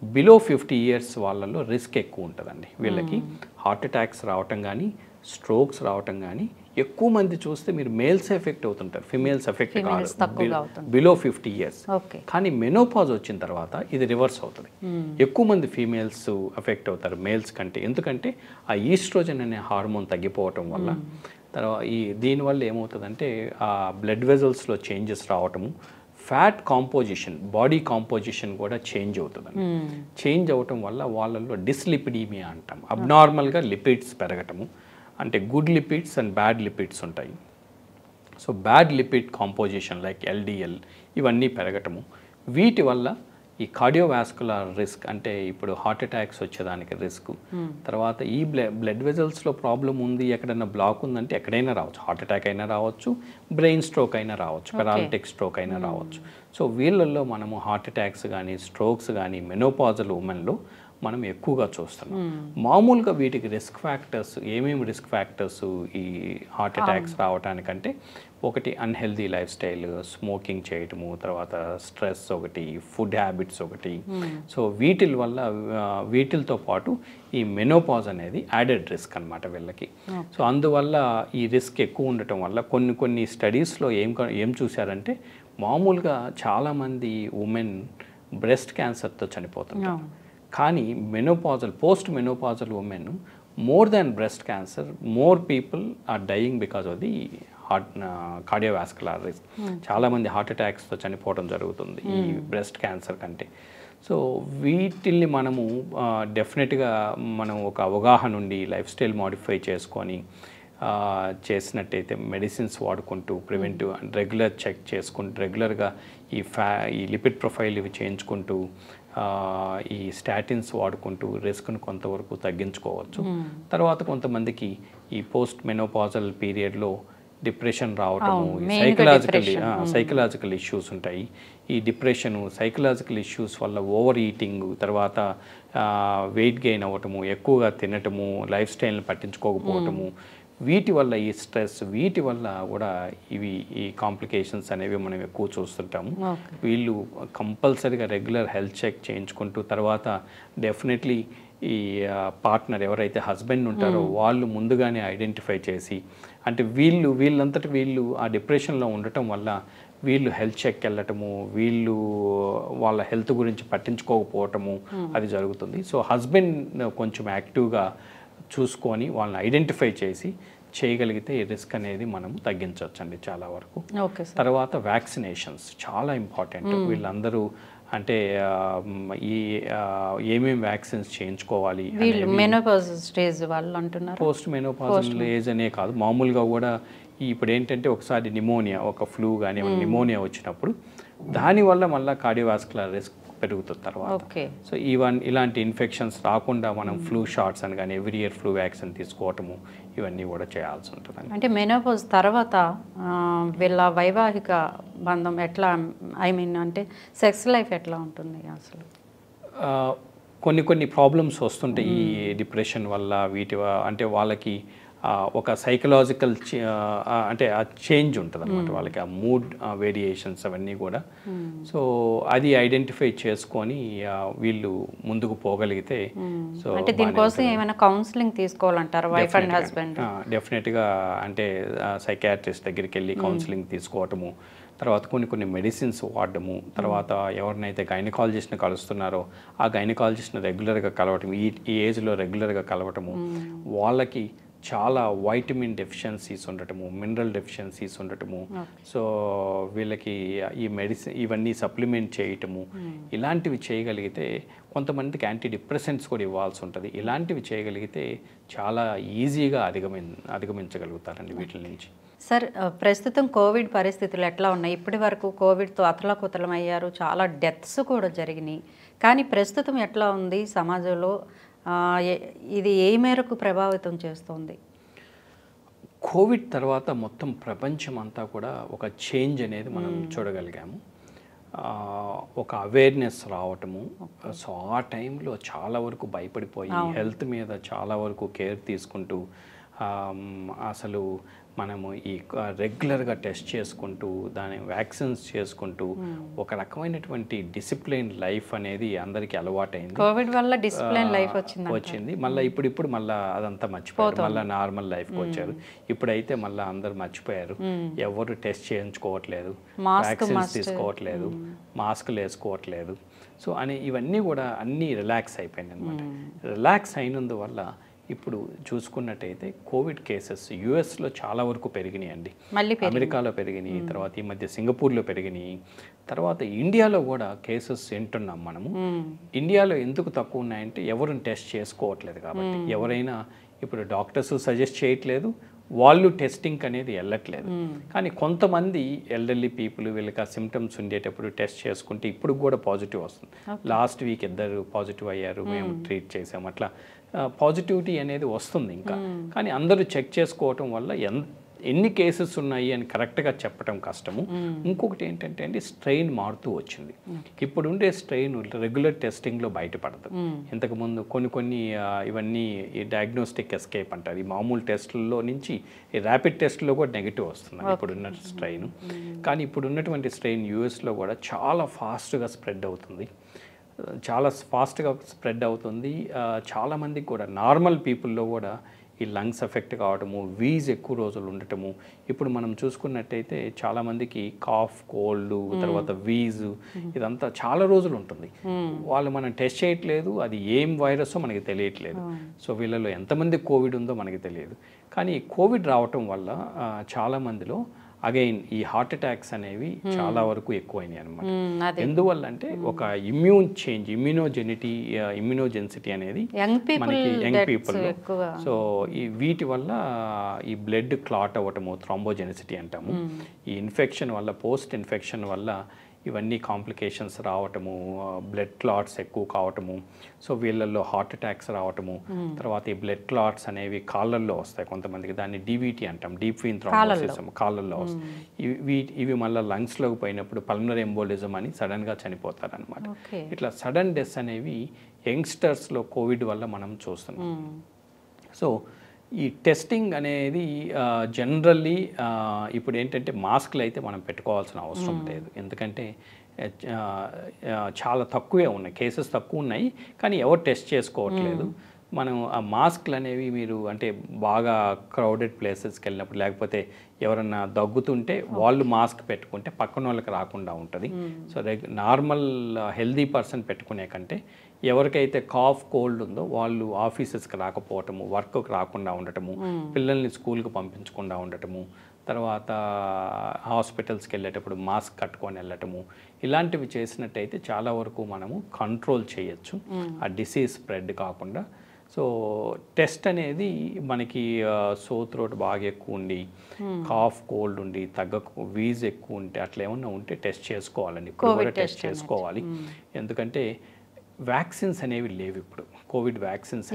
బిలో 50 ఇయర్స్ వాళ్ళలో రిస్క్ ఎక్కువ ఉంటుందండి. వీళ్ళకి హార్ట్ అటాక్స్ రావటం కానీ, స్ట్రోక్స్ రావటం కానీ ఎక్కువ మంది చూస్తే మీరు మేల్స్ ఎఫెక్ట్ అవుతుంటారు, ఫిమేల్స్ ఎఫెక్ట్ కాదు బిలో 50 ఇయర్స్. కానీ మెనోపాజ్ వచ్చిన తర్వాత ఇది రివర్స్ అవుతుంది. ఎక్కువ మంది ఫీమేల్స్ ఎఫెక్ట్ అవుతారు మేల్స్ కంటే. ఎందుకంటే ఆ ఈస్ట్రోజన్ అనే హార్మోన్ తగ్గిపోవటం వల్ల, తర్వాత దీనివల్ల ఏమవుతుందంటే ఆ బ్లడ్ వెజల్స్లో చేంజెస్ రావటము, ఫ్యాట్ కాంపోజిషన్, బాడీ కాంపోజిషన్ కూడా చేంజ్ అవుతుందండి. చేంజ్ అవటం వల్ల వాళ్ళల్లో డిస్లిపిడీమియా అంటాం, అబ్నార్మల్గా లిపిడ్స్ పెరగటము. అంటే good lipids and bad lipids ఉంటాయి. So bad lipid composition like LDL ఇవన్నీ పెరగటము, వీటి వల్ల ఈ కార్డియోవాస్కులర్ రిస్క్, అంటే ఇప్పుడు హార్ట్ అటాక్స్ వచ్చేదానికి రిస్క్, తర్వాత ఈ బ్లడ్ వెజల్స్లో ప్రాబ్లం ఉంది, ఎక్కడైనా బ్లాక్ ఉందంటే ఎక్కడైనా రావచ్చు, హార్ట్ అటాక్ అయినా రావచ్చు, బ్రెయిన్ స్ట్రోక్ అయినా రావచ్చు, పెరాలిటిక్ స్ట్రోక్ అయినా రావచ్చు. సో వీళ్ళల్లో మనము హార్ట్ అటాక్స్ కానీ స్ట్రోక్స్ కానీ మెనోపాజల్ ఉమెన్లో మనం ఎక్కువగా చూస్తున్నాం. మామూలుగా వీటికి రిస్క్ ఫ్యాక్టర్స్ ఏమేమి రిస్క్ ఫ్యాక్టర్స్ ఈ హార్ట్ అటాక్స్ రావడానికంటే, ఒకటి అన్హెల్దీ లైఫ్ స్టైల్, స్మోకింగ్ చేయటము, తర్వాత స్ట్రెస్ ఒకటి, ఫుడ్ హ్యాబిట్స్ ఒకటి. సో వీటితో పాటు ఈ మెనోపాజ్ అనేది యాడెడ్ రిస్క్ అనమాట వీళ్ళకి. సో అందువల్ల ఈ రిస్క్ ఎక్కువ ఉండటం వల్ల కొన్ని స్టడీస్లో ఏం చూశారంటే మామూలుగా చాలామంది ఉమెన్ బ్రెస్ట్ క్యాన్సర్తో చనిపోతుంటారు. కానీ post menopausal women more than breast cancer, more people are dying because of the cardiovascular risk. చాలామంది హార్ట్ అటాక్స్తో చనిపోవడం జరుగుతుంది ఈ బ్రెస్ట్ క్యాన్సర్ కంటే. సో వీటిల్ని మనము డెఫినెట్గా మనం ఒక అవగాహన నుండి లైఫ్ స్టైల్ మాడిఫై చేసుకొని చేసినట్టయితే మెడిసిన్స్ వాడుకుంటూ ప్రివెంటివ్ రెగ్యులర్ చెక్ చేసుకుంటూ రెగ్యులర్గా ఈ లిపిడ్ ప్రొఫైల్ ఇవి చేయించుకుంటూ ఈ స్టాటిన్స్ వాడుకుంటూ రిస్క్ను కొంతవరకు తగ్గించుకోవచ్చు. తర్వాత కొంతమందికి ఈ పోస్ట్ మెనోపాజల్ పీరియడ్లో డిప్రెషన్ రావటము, సైకలాజికల్ ఇష్యూస్ ఉంటాయి. ఈ సైకలాజికల్ ఇష్యూస్ వల్ల ఓవర్ ఈటింగ్, తర్వాత వెయిట్ గెయిన్ అవ్వటము, ఎక్కువగా తినటము, లైఫ్ స్టైల్ని పట్టించుకోకపోవటము, వీటి వల్ల ఈ స్ట్రెస్, వీటి వల్ల కూడా ఈ కాంప్లికేషన్స్ అనేవి మనం ఎక్కువ చూస్తుంటాము. వీళ్ళు కంపల్సరీగా రెగ్యులర్ హెల్త్ చెక్ చేయించుకుంటూ, తర్వాత డెఫినెట్లీ ఈ పార్ట్నర్ ఎవరైతే హస్బెండ్ ఉంటారో వాళ్ళు ముందుగానే ఐడెంటిఫై చేసి, అంటే వీళ్ళంతటి వీళ్ళు ఆ డిప్రెషన్లో ఉండటం వల్ల వీళ్ళు హెల్త్ చెక్ వెళ్ళటము, వీళ్ళు వాళ్ళ హెల్త్ గురించి పట్టించుకోకపోవటము అది జరుగుతుంది. సో హస్బెండ్ కొంచెం యాక్టివ్గా చూసుకొని వాళ్ళని ఐడెంటిఫై చేసి చేయగలిగితే ఈ రిస్క్ అనేది మనం తగ్గించవచ్చండి చాలా వరకు. తర్వాత వ్యాక్సినేషన్స్ చాలా ఇంపార్టెంట్. వీళ్ళందరూ అంటే ఏమేమి వ్యాక్సిన్స్ చేయించుకోవాలి, పోస్ట్ మెనోపాజల్ ఏజ్ అనే కాదు, మామూలుగా కూడా ఇప్పుడు ఏంటంటే ఒకసారి నిమోనియా, ఒక ఫ్లూ కానీ నిమోనియా వచ్చినప్పుడు దానివల్ల మళ్ళీ కార్డియోవాస్కులర్ రిస్క్ పెరుగుతుంది తర్వాత. సో ఇలాంటి ఇన్ఫెక్షన్స్ రాకుండా మనం ఫ్లూ షాట్స్ అని కానీ ఎవ్రీ ఇయర్ ఫ్లూ వ్యాక్సిన్ తీసుకోవటము ఇవన్నీ కూడా చేయాల్సి ఉంటుంది. అంటే మెనోపాజ్ తర్వాత వీళ్ళ వైవాహిక బంధం ఎట్లా, అంటే సెక్స్ లైఫ్ ఎట్లా ఉంటుంది అసలు? కొన్ని ప్రాబ్లమ్స్ వస్తుంటాయి ఈ డిప్రెషన్ వల్ల. అంటే వాళ్ళకి ఒక సైకలాజికల్ అంటే ఆ చేంజ్ ఉంటుంది అనమాట వాళ్ళకి, ఆ మూడ్ వేరియేషన్స్ అవన్నీ కూడా. సో అది ఐడెంటిఫై చేసుకొని వీళ్ళు ముందుకు పోగలిగితే, సో అంటే దీనికోసం ఏమైనా కౌన్సిలింగ్ తీసుకోవాలంటారు వైఫ్ అండ్ హస్బెండ్? డెఫినెట్గా అంటే సైకాట్రిస్ట్ దగ్గరికి వెళ్ళి కౌన్సిలింగ్ తీసుకోవటము, తర్వాత కొన్ని మెడిసిన్స్ వాడటము, తర్వాత ఎవరినైతే గైనకాలజిస్ట్ని కలుస్తున్నారో ఆ గైనకాలజిస్ట్ని రెగ్యులర్గా కలవటం, ఈ ఏజ్లో రెగ్యులర్గా కలవటము, వాళ్ళకి చాలా వైటమిన్ డెఫిషియన్సీస్ ఉండటము, మినరల్ డెఫిషియన్సీస్ ఉండటము, సో వీళ్ళకి ఈ మెడిసిన్ ఇవన్నీ సప్లిమెంట్ చేయటము, ఇలాంటివి చేయగలిగితే, కొంతమందికి యాంటీ డిప్రెసెంట్స్ కూడా ఇవ్వాల్సి ఉంటుంది. ఇలాంటివి చేయగలిగితే చాలా ఈజీగా అధిగమించగలుగుతారండి వీటి నుంచి. సార్, ప్రస్తుతం కోవిడ్ పరిస్థితులు ఎట్లా ఉన్నాయి? ఇప్పటి వరకు కోవిడ్తో అతలాకుతలం అయ్యారు, చాలా డెత్స్ కూడా జరిగినాయి. కానీ ప్రస్తుతం ఎట్లా ఉంది సమాజంలో? ఇది ఏ మేరకు ప్రభావితం చేస్తుంది? కోవిడ్ తర్వాత మొత్తం ప్రపంచం అంతా కూడా ఒక చేంజ్ అనేది మనం చూడగలిగాము. ఒక అవేర్నెస్ రావటము. సో ఆ టైంలో చాలా వరకు భయపడిపోయి హెల్త్ మీద చాలా వరకు కేర్ తీసుకుంటూ, అసలు మనము ఈ రెగ్యులర్గా టెస్ట్ చేసుకుంటూ దాని వ్యాక్సిన్స్ చేసుకుంటూ ఒక రకమైనటువంటి డిసిప్లిన్ లైఫ్ అనేది అందరికీ అలవాటైంది. కోవిడ్ వల్ల డిసిప్లిన్ లైఫ్ వచ్చింది. మళ్ళీ ఇప్పుడు మళ్ళీ అదంతా మర్చిపోయారు, మళ్ళీ నార్మల్ లైఫ్కి వచ్చారు. ఇప్పుడైతే మళ్ళీ అందరు మర్చిపోయారు, ఎవరు టెస్ట్ చేయించుకోవట్లేదు, వ్యాక్సిన్స్ తీసుకోవట్లేదు, మాస్కులు వేసుకోవట్లేదు. సో ఇవన్నీ కూడా అన్నీ రిలాక్స్ అయిపోయింది అనమాట. రిలాక్స్ అయినందువల్ల ఇప్పుడు చూసుకున్నట్టయితే కోవిడ్ కేసెస్ యుఎస్లో చాలా వరకు పెరిగినాయండి, అమెరికాలో పెరిగినాయి, తర్వాత ఈ మధ్య సింగపూర్లో పెరిగినాయి, తర్వాత ఇండియాలో కూడా కేసెస్ వింటున్నాం మనము. ఇండియాలో ఎందుకు తక్కువ ఉన్నాయంటే ఎవరు టెస్ట్ చేసుకోవట్లేదు కాబట్టి. ఎవరైనా ఇప్పుడు డాక్టర్స్ సజెస్ట్ చేయట్లేదు, వాళ్ళు టెస్టింగ్ అనేది వెళ్ళట్లేదు. కానీ కొంతమంది ఎల్డర్లీ పీపుల్ వీళ్ళకి ఆ సిమ్టమ్స్ ఉండేటప్పుడు టెస్ట్ చేసుకుంటే ఇప్పుడు కూడా పాజిటివ్ వస్తుంది. లాస్ట్ వీక్ 2 పాజిటివ్ అయ్యారు, మేము ట్రీట్ చేసాము. అట్లా పాజిటివిటీ అనేది వస్తుంది ఇంకా. కానీ అందరూ చెక్ చేసుకోవటం వల్ల ఎన్ని కేసెస్ ఉన్నాయి అని కరెక్ట్గా చెప్పడం కష్టము. ఇంకొకటి ఏంటంటే అండి, స్ట్రెయిన్ మారుతూ వచ్చింది. ఇప్పుడు ఉండే స్ట్రెయిన్ రెగ్యులర్ టెస్టింగ్లో బయటపడదు. ఇంతకుముందు కొన్ని ఇవన్నీ ఈ డయాగ్నోస్టిక్ ఎస్కేప్ అంటారు. ఈ మామూలు టెస్టుల్లో నుంచి ఈ ర్యాపిడ్ టెస్ట్లో కూడా నెగిటివ్ వస్తుంది ఇప్పుడున్న స్ట్రెయిన్. కానీ ఇప్పుడు ఉన్నటువంటి స్ట్రెయిన్ యూఎస్లో కూడా చాలా ఫాస్ట్గా స్ప్రెడ్ అవుతుంది. చాలామందికి కూడా నార్మల్ పీపుల్లో కూడా ఈ లంగ్స్ ఎఫెక్ట్ కావటము, వీజ్ ఎక్కువ రోజులు ఉండటము. ఇప్పుడు మనం చూసుకున్నట్టయితే చాలామందికి కాఫ్, కోల్డ్, తర్వాత వీజ్ ఇదంతా చాలా రోజులు ఉంటుంది. వాళ్ళు మనం టెస్ట్ చేయట్లేదు, అది ఏం వైరస్సో మనకి తెలియట్లేదు. సో వీళ్ళలో ఎంతమంది కోవిడ్ ఉందో మనకి తెలియదు. కానీ కోవిడ్ రావటం వల్ల చాలామందిలో అగైన్ ఈ హార్ట్ అటాక్స్ అనేవి చాలా వరకు ఎక్కువైనాయి అనమాట. ఎందువల్ల అంటే ఒక ఇమ్యూన్ చేంజ్, ఇమ్యూనోజెన్సిటీ అనేది మనకి యంగ్ పీపుల్. సో ఈ వీటి వల్ల ఈ బ్లడ్ క్లాట్ అవ్వటము, థ్రాంబోజెనిసిటీ అంటాము. ఈ ఇన్ఫెక్షన్ వల్ల, పోస్ట్ ఇన్ఫెక్షన్ వల్ల ఇవన్నీ కాంప్లికేషన్స్ రావటము, బ్లడ్ క్లాట్స్ ఎక్కువ కావటము. సో వీళ్ళల్లో హార్ట్ అటాక్స్ రావటము. తర్వాత ఈ బ్లడ్ క్లాట్స్ అనేవి కాళ్ళల్లో వస్తాయి కొంతమందికి, దాన్ని డీవీటీ అంటాం, డీప్ వెయిన్ థ్రాంబోసిస్, కాళ్ళల్లో వస్తాయి. ఇవి మళ్ళీ లంగ్స్లోకి పోయినప్పుడు పల్మనరీ ఎంబోలిజం అని సడన్గా చనిపోతారు అనమాట. ఇట్లా సడన్ డెత్స్ అనేవి యంగ్స్టర్స్లో కోవిడ్ వల్ల మనం చూస్తున్నాం. సో ఈ టెస్టింగ్ అనేది జనరల్లీ ఇప్పుడు ఏంటంటే మాస్క్లు అయితే మనం పెట్టుకోవాల్సిన అవసరం లేదు. ఎందుకంటే చాలా తక్కువే ఉన్నాయి, కేసెస్ తక్కువ ఉన్నాయి, కానీ ఎవరు టెస్ట్ చేసుకోవట్లేదు. మనం ఆ మాస్క్లు అనేవి మీరు అంటే బాగా క్రౌడెడ్ ప్లేసెస్కి వెళ్ళినప్పుడు, లేకపోతే ఎవరన్నా దగ్గుతుంటే వాళ్ళు మాస్క్ పెట్టుకుంటే పక్కన వాళ్ళకి రాకుండా ఉంటుంది. సో నార్మల్ హెల్దీ పర్సన్ పెట్టుకునే కంటే ఎవరికైతే కాఫ్, కోల్డ్ ఉందో వాళ్ళు ఆఫీసెస్కి రాకపోవటము, వర్క్కి రాకుండా ఉండటము, పిల్లల్ని స్కూల్కి పంపించకుండా ఉండటము, తర్వాత హాస్పిటల్స్కి వెళ్ళేటప్పుడు మాస్క్ కట్టుకొని వెళ్ళటము, ఇలాంటివి చేసినట్టయితే చాలా వరకు మనము కంట్రోల్ చేయొచ్చు ఆ డిసీజ్ స్ప్రెడ్ కాకుండా. సో టెస్ట్ అనేది మనకి థ్రోట్ బాగా ఎక్కువ ఉండి, కాఫ్, కోల్డ్ ఉండి, వీజ్ ఎక్కువ ఉంటే, అట్లా ఏమన్నా ఉంటే టెస్ట్ చేసుకోవాలండి. ఇప్పుడు కూడా టెస్ట్ చేసుకోవాలి. ఎందుకంటే వ్యాక్సిన్స్ అనేవి లేవు ఇప్పుడు, కోవిడ్ వ్యాక్సిన్స్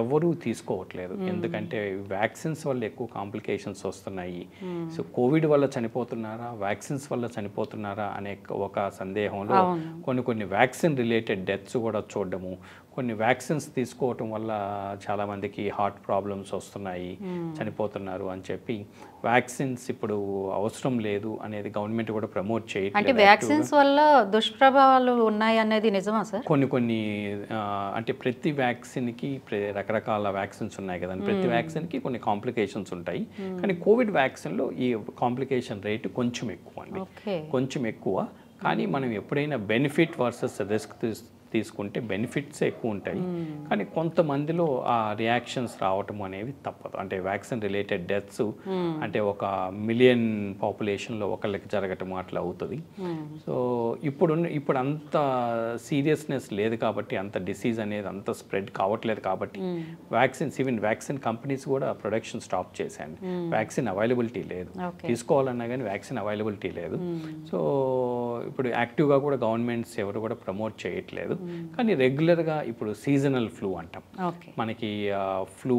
ఎవరు తీసుకోవట్లేదు. ఎందుకంటే వ్యాక్సిన్స్ వల్ల ఎక్కువ కాంప్లికేషన్స్ వస్తున్నాయి. సో కోవిడ్ వల్ల చనిపోతున్నారా, వ్యాక్సిన్స్ వల్ల చనిపోతున్నారా అనే ఒక సందేహంలో కొన్ని వ్యాక్సిన్ రిలేటెడ్ డెత్స్ కూడా చూడడము, కొన్ని వ్యాక్సిన్స్ తీసుకోవటం వల్ల చాలామందికి హార్ట్ ప్రాబ్లమ్స్ వస్తున్నాయి, చనిపోతున్నారు అని చెప్పి వ్యాక్సిన్స్ ఇప్పుడు అవసరం లేదు అనేది గవర్నమెంట్ కూడా ప్రమోట్ చేయట్లేదు. అంటే వ్యాక్సిన్స్ వల్ల దుష్ప్రభావాలు ఉన్నాయి అనేది నిజమా సార్? కొన్ని అంటే ప్రతి వ్యాక్సిన్కి రకరకాల వ్యాక్సిన్స్ ఉన్నాయి కదండి, ప్రతి వ్యాక్సిన్కి కొన్ని కాంప్లికేషన్స్ ఉంటాయి. కానీ కోవిడ్ వ్యాక్సిన్లో ఈ కాంప్లికేషన్ రేటు కొంచెం ఎక్కువ అండి, కొంచెం ఎక్కువ. కానీ మనం ఎప్పుడైనా బెనిఫిట్ వర్సెస్ రిస్క్ తీసుకుంటే బెనిఫిట్స్ ఎక్కువ ఉంటాయి. కానీ కొంతమందిలో ఆ రియాక్షన్స్ రావటం అనేవి తప్పదు. అంటే వ్యాక్సిన్ రిలేటెడ్ డెత్స్ అంటే 1 మిలియన్ పాపులేషన్లో ఒకళ్ళకి జరగటం అట్లా అవుతుంది. సో ఇప్పుడు అంత సీరియస్నెస్ లేదు కాబట్టి, అంత డిసీజ్ అనేది అంత స్ప్రెడ్ కావట్లేదు కాబట్టి ఈవెన్ వ్యాక్సిన్ కంపెనీస్ కూడా ప్రొడక్షన్ స్టాప్ చేశాయండి. వ్యాక్సిన్ అవైలబిలిటీ లేదు, తీసుకోవాలన్నా కానీ వ్యాక్సిన్ అవైలబిలిటీ లేదు. సో ఇప్పుడు యాక్టివ్గా కూడా గవర్నమెంట్స్ ఎవరు కూడా ప్రమోట్ చేయట్లేదు. కానీ రెగ్యులర్గా ఇప్పుడు సీజనల్ ఫ్లూ అంటాం, మనకి ఫ్లూ,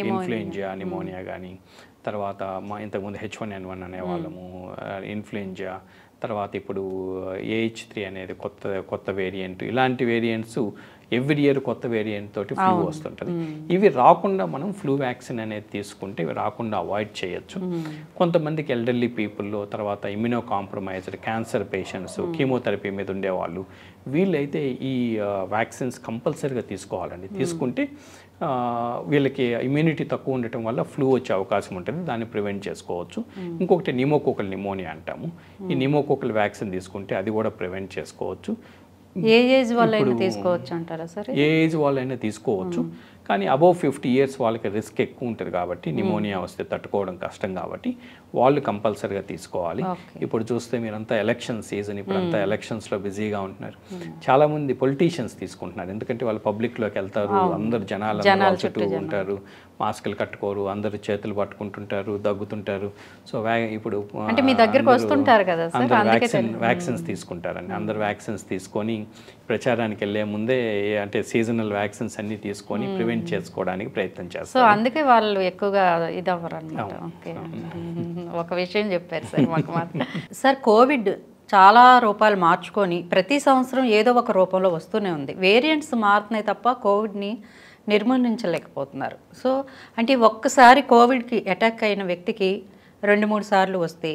ఇన్ఫ్లుయెంజా, నిమోనియా కానీ, తర్వాత ఇంతకుముందు H1N1 అనేవాళ్ళము, ఇన్ఫ్లుయెంజా, తర్వాత ఇప్పుడు AH3 అనేది కొత్త వేరియంట్. ఇలాంటి వేరియంట్స్ ఎవ్రీ ఇయర్ కొత్త వేరియంట్ తోటి ఫ్లూ వస్తుంటుంది. ఇవి రాకుండా మనం ఫ్లూ వ్యాక్సిన్ అనేది తీసుకుంటే ఇవి రాకుండా అవాయిడ్ చేయొచ్చు. కొంతమందికి ఎల్డర్లీ పీపుల్లో, తర్వాత immuno compromised, cancer patients, chemotherapy మీద ఉండేవాళ్ళు, వీళ్ళైతే ఈ వ్యాక్సిన్స్ కంపల్సరీగా తీసుకోవాలండి. తీసుకుంటే వీళ్ళకి ఇమ్యూనిటీ తక్కువ ఉండటం వల్ల ఫ్లూ వచ్చే అవకాశం ఉంటుంది, దాన్ని ప్రివెంట్ చేసుకోవచ్చు. ఇంకొకటి న్యూమోకోకల్ నిమోనియా అంటాము, ఈ న్యూమోకోకల్ వ్యాక్సిన్ తీసుకుంటే అది కూడా ప్రివెంట్ చేసుకోవచ్చు. ఏ ఏజ్ వాళ్ళైనా తీసుకోవచ్చు అంటారా సార్? ఏ ఏజ్ వాళ్ళైనా తీసుకోవచ్చు, కానీ అబౌవ్ 50 years వాళ్ళకి రిస్క్ ఎక్కువ ఉంటుంది కాబట్టి, నిమోనియా వస్తే తట్టుకోవడం కష్టం కాబట్టి వాళ్ళు కంపల్సరీగా తీసుకోవాలి. ఇప్పుడు చూస్తే మీరంతా ఎలక్షన్ సీజన్, ఇప్పుడు అంతా ఎలక్షన్స్లో బిజీగా ఉంటున్నారు. చాలామంది పొలిటీషియన్స్ తీసుకుంటున్నారు, ఎందుకంటే వాళ్ళు పబ్లిక్లోకి వెళ్తారు, అందరు జనాలు చుట్టూ ఉంటారు, మాస్కులు కట్టుకోరు, అందరు చేతులు పట్టుకుంటుంటారు, దగ్గుతుంటారు. సో ఇప్పుడు అందరు వ్యాక్సిన్స్ తీసుకుంటారండి. అందరు వ్యాక్సిన్స్ తీసుకొని ప్రచారానికి వెళ్ళే ముందే అంటే సీజనల్ వ్యాక్సిన్స్ అన్నీ తీసుకొని ప్రివెంట్ చేసుకోవడానికి ప్రయత్నం సో చేస్తారు. అందుకే వాళ్ళు ఎక్కువగా ఇదవ్వరు అనమాట. ఓకే, ఒక విషయం చెప్పారు సార్ మాకు మాత్రం. సార్ కోవిడ్ చాలా రూపాలు మార్చుకొని ప్రతి సంవత్సరం ఏదో ఒక రూపంలో వస్తూనే ఉంది. వేరియంట్స్ మారుతున్నాయి తప్ప కోవిడ్ని నిర్మూలించలేకపోతున్నారు. సో అంటే ఒక్కసారి కోవిడ్కి అటాక్ అయిన వ్యక్తికి 2-3 సార్లు వస్తే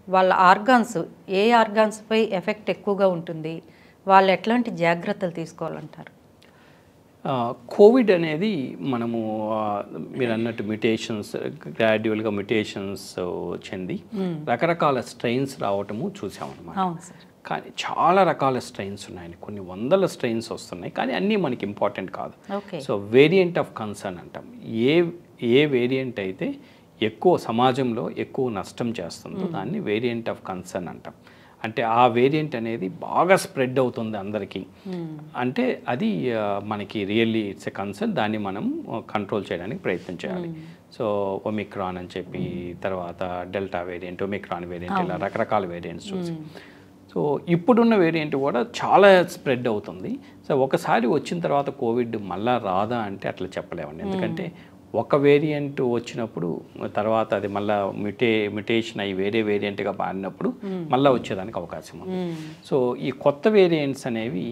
వాళ్ళ ఆర్గాన్స్ ఏ ఆర్గాన్స్పై ఎఫెక్ట్ ఎక్కువగా ఉంటుంది, వాళ్ళు ఎట్లాంటి జాగ్రత్తలు తీసుకోవాలంటారు? కోవిడ్ అనేది మనము మీరు అన్నట్టు మ్యుటేషన్స్, గ్రాడ్యువల్గా మ్యుటేషన్స్ చెంది రకరకాల స్ట్రెయిన్స్ రావటము చూసామన్నమాట. అవును సార్. కానీ చాలా రకాల స్ట్రెయిన్స్ ఉన్నాయండి, కొన్ని వందల స్ట్రెయిన్స్ వస్తున్నాయి, కానీ అన్నీ మనకి ఇంపార్టెంట్ కాదు. Okay. So variant of concern అంటాం. ఏ వేరియంట్ అయితే ఎక్కువ సమాజంలో ఎక్కువ నష్టం చేస్తుందో దాన్ని వేరియంట్ ఆఫ్ కన్సర్న్ అంటాం. అంటే ఆ వేరియంట్ అనేది బాగా స్ప్రెడ్ అవుతుంది అందరికీ అంటే అది మనకి రియల్లీ ఇట్స్ ఎ కన్సర్న్. దాన్ని మనం కంట్రోల్ చేయడానికి ప్రయత్నం చేయాలి. సో ఒమిక్రాన్ అని చెప్పి, తర్వాత డెల్టా వేరియంట్, ఒమిక్రాన్ వేరియంట్, ఇలా రకరకాల వేరియంట్స్ చూసి. సో ఇప్పుడున్న వేరియంట్ కూడా చాలా స్ప్రెడ్ అవుతుంది. సో ఒకసారి వచ్చిన తర్వాత కోవిడ్ మళ్ళా రాదా అంటే అట్లా చెప్పలేమండి. ఎందుకంటే ఒక వేరియంట్ వచ్చినప్పుడు తర్వాత అది మళ్ళీ మ్యుటేషన్ అయ్యి వేరే వేరియంట్గా మారినప్పుడు మళ్ళీ వచ్చేదానికి అవకాశం ఉంది. సో ఈ కొత్త వేరియంట్స్ అనేవి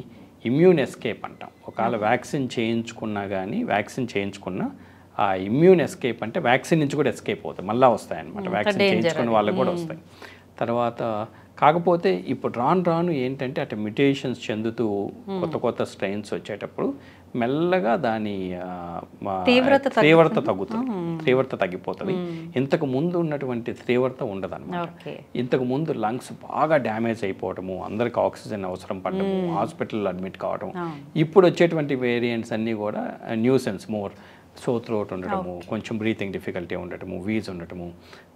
ఇమ్యూన్ ఎస్కేప్ అంటాం. ఒకవేళ వ్యాక్సిన్ చేయించుకున్నా ఆ ఇమ్యూన్ ఎస్కేప్ అంటే వ్యాక్సిన్ నుంచి కూడా ఎస్కేప్ అవుతాయి, మళ్ళీ వస్తాయి అన్నమాట. వ్యాక్సిన్ చేయించుకున్న వాళ్ళకి కూడా వస్తాయి. తర్వాత కాకపోతే ఇప్పుడు రాను ఏంటంటే అటు మ్యుటేషన్స్ చెందుతూ కొత్త స్ట్రెయిన్స్ వచ్చేటప్పుడు మెల్లగా దాని తీవ్రత తగ్గిపోతుంది. ఇంతకు ముందు ఉన్నటువంటి తీవ్రత ఉండదన్నమాట. ఇంతకు ముందు లంగ్స్ బాగా డ్యామేజ్ అయిపోవటము, అందరికి ఆక్సిజన్ అవసరం పడటము, హాస్పిటల్లో అడ్మిట్ కావడం. ఇప్పుడు వచ్చేటువంటి వేరియంట్స్ అన్నీ కూడా న్యూసెన్స్ మోర్, సో థ్రోట్ ఉండటము, కొంచెం బ్రీతింగ్ డిఫికల్టీ ఉండటము, వీజ్ ఉండటము,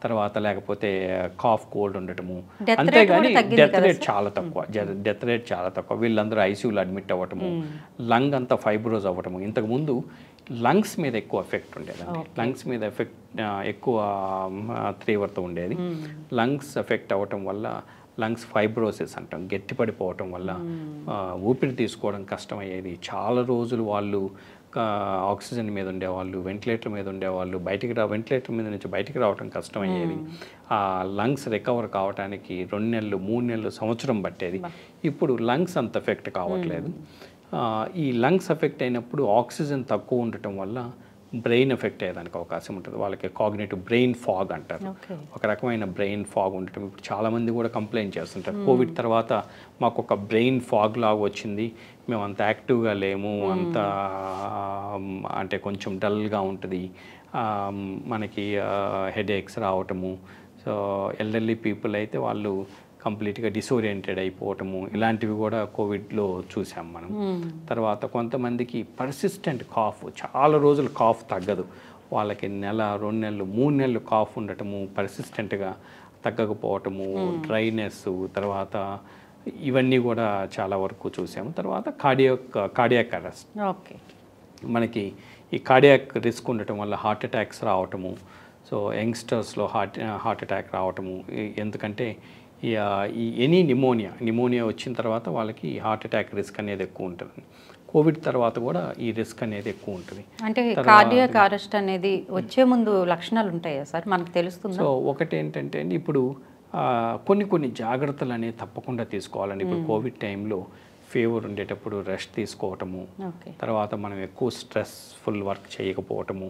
తర్వాత లేకపోతే కాఫ్ కోల్డ్ ఉండటము. అంతేగాని డెత్ రేట్ చాలా తక్కువ. వీళ్ళందరూ ఐసీయూలో అడ్మిట్ అవ్వటము, లంగ్ అంతా ఫైబ్రోజ్ అవ్వటము. ఇంతకుముందు లంగ్స్ మీద ఎక్కువ ఎఫెక్ట్ ఉండేదండి. లంగ్స్ మీద ఎక్కువ తీవ్రత ఉండేది. లంగ్స్ ఎఫెక్ట్ అవ్వటం వల్ల లంగ్స్ ఫైబ్రోసిస్ అంటాం, గట్టిపడిపోవటం వల్ల ఊపిరి తీసుకోవడం కష్టమయ్యేది. చాలా రోజులు వాళ్ళు ఆక్సిజన్ మీద ఉండేవాళ్ళు, వెంటిలేటర్ మీద ఉండేవాళ్ళు, వెంటిలేటర్ మీద నుంచి బయటికి రావడం కష్టమయ్యేది. ఆ లంగ్స్ రికవర్ కావడానికి 2 నెలలు, 3 నెలలు, సంవత్సరం పట్టేది. ఇప్పుడు లంగ్స్ అంత ఎఫెక్ట్ కావట్లేదు. ఈ లంగ్స్ ఎఫెక్ట్ అయినప్పుడు ఆక్సిజన్ తక్కువ ఉండటం వల్ల బ్రెయిన్ ఎఫెక్ట్ అయ్యేదానికి అవకాశం ఉంటుంది. వాళ్ళకి కాగ్నిటివ్ బ్రెయిన్ ఫాగ్ అంటారు. ఒక రకమైన బ్రెయిన్ ఫాగ్ ఉండటం ఇప్పుడు చాలామంది కూడా కంప్లైంట్ చేస్తుంటారు. కోవిడ్ తర్వాత మాకు ఒక బ్రెయిన్ ఫాగ్ లాగా వచ్చింది, మేము అంత యాక్టివ్గా లేము, అంత అంటే కొంచెం డల్గా ఉంటుంది, మనకి హెడేక్స్ రావటము. సో ఎల్డర్లీ పీపుల్ అయితే వాళ్ళు కంప్లీట్గా డిసోరియంటెడ్ అయిపోవటము, ఇలాంటివి కూడా కోవిడ్లో చూసాం మనం. తర్వాత కొంతమందికి పర్సిస్టెంట్ కాఫ్, చాలా రోజులు కాఫ్ తగ్గదు, వాళ్ళకి 1 నెల, 2 నెలలు, 3 నెలలు కాఫ్ ఉండటము, పర్సిస్టెంట్గా తగ్గకపోవటము, డ్రైనెస్, తర్వాత ఇవన్నీ కూడా చాలా వరకు చూసాము. తర్వాత కార్డియాక్ అరెస్ట్, మనకి ఈ కార్డియాక్ రిస్క్ ఉండటం వల్ల హార్ట్ అటాక్స్ రావటము. సో యంగ్స్టర్స్లో హార్ట్ అటాక్ రావటము, ఎందుకంటే ఈ ఎనీ నిమోనియా వచ్చిన తర్వాత వాళ్ళకి హార్ట్ అటాక్ రిస్క్ అనేది ఎక్కువ ఉంటుంది. కోవిడ్ తర్వాత కూడా ఈ రిస్క్ అనేది ఎక్కువ ఉంటుంది. అంటే కార్డియాక్ అరెస్ట్ అనేది వచ్చే ముందు లక్షణాలు ఉంటాయా సార్, మనకు తెలుస్తుంది? సో ఒకటి ఏంటంటే ఇప్పుడు కొన్ని జాగ్రత్తలు అనేవి తప్పకుండా తీసుకోవాలండి. ఇప్పుడు కోవిడ్ టైంలో ఫీవర్ ఉండేటప్పుడు రెస్ట్ తీసుకోవటము, తర్వాత మనం ఎక్కువ స్ట్రెస్ఫుల్ వర్క్ చేయకపోవటము,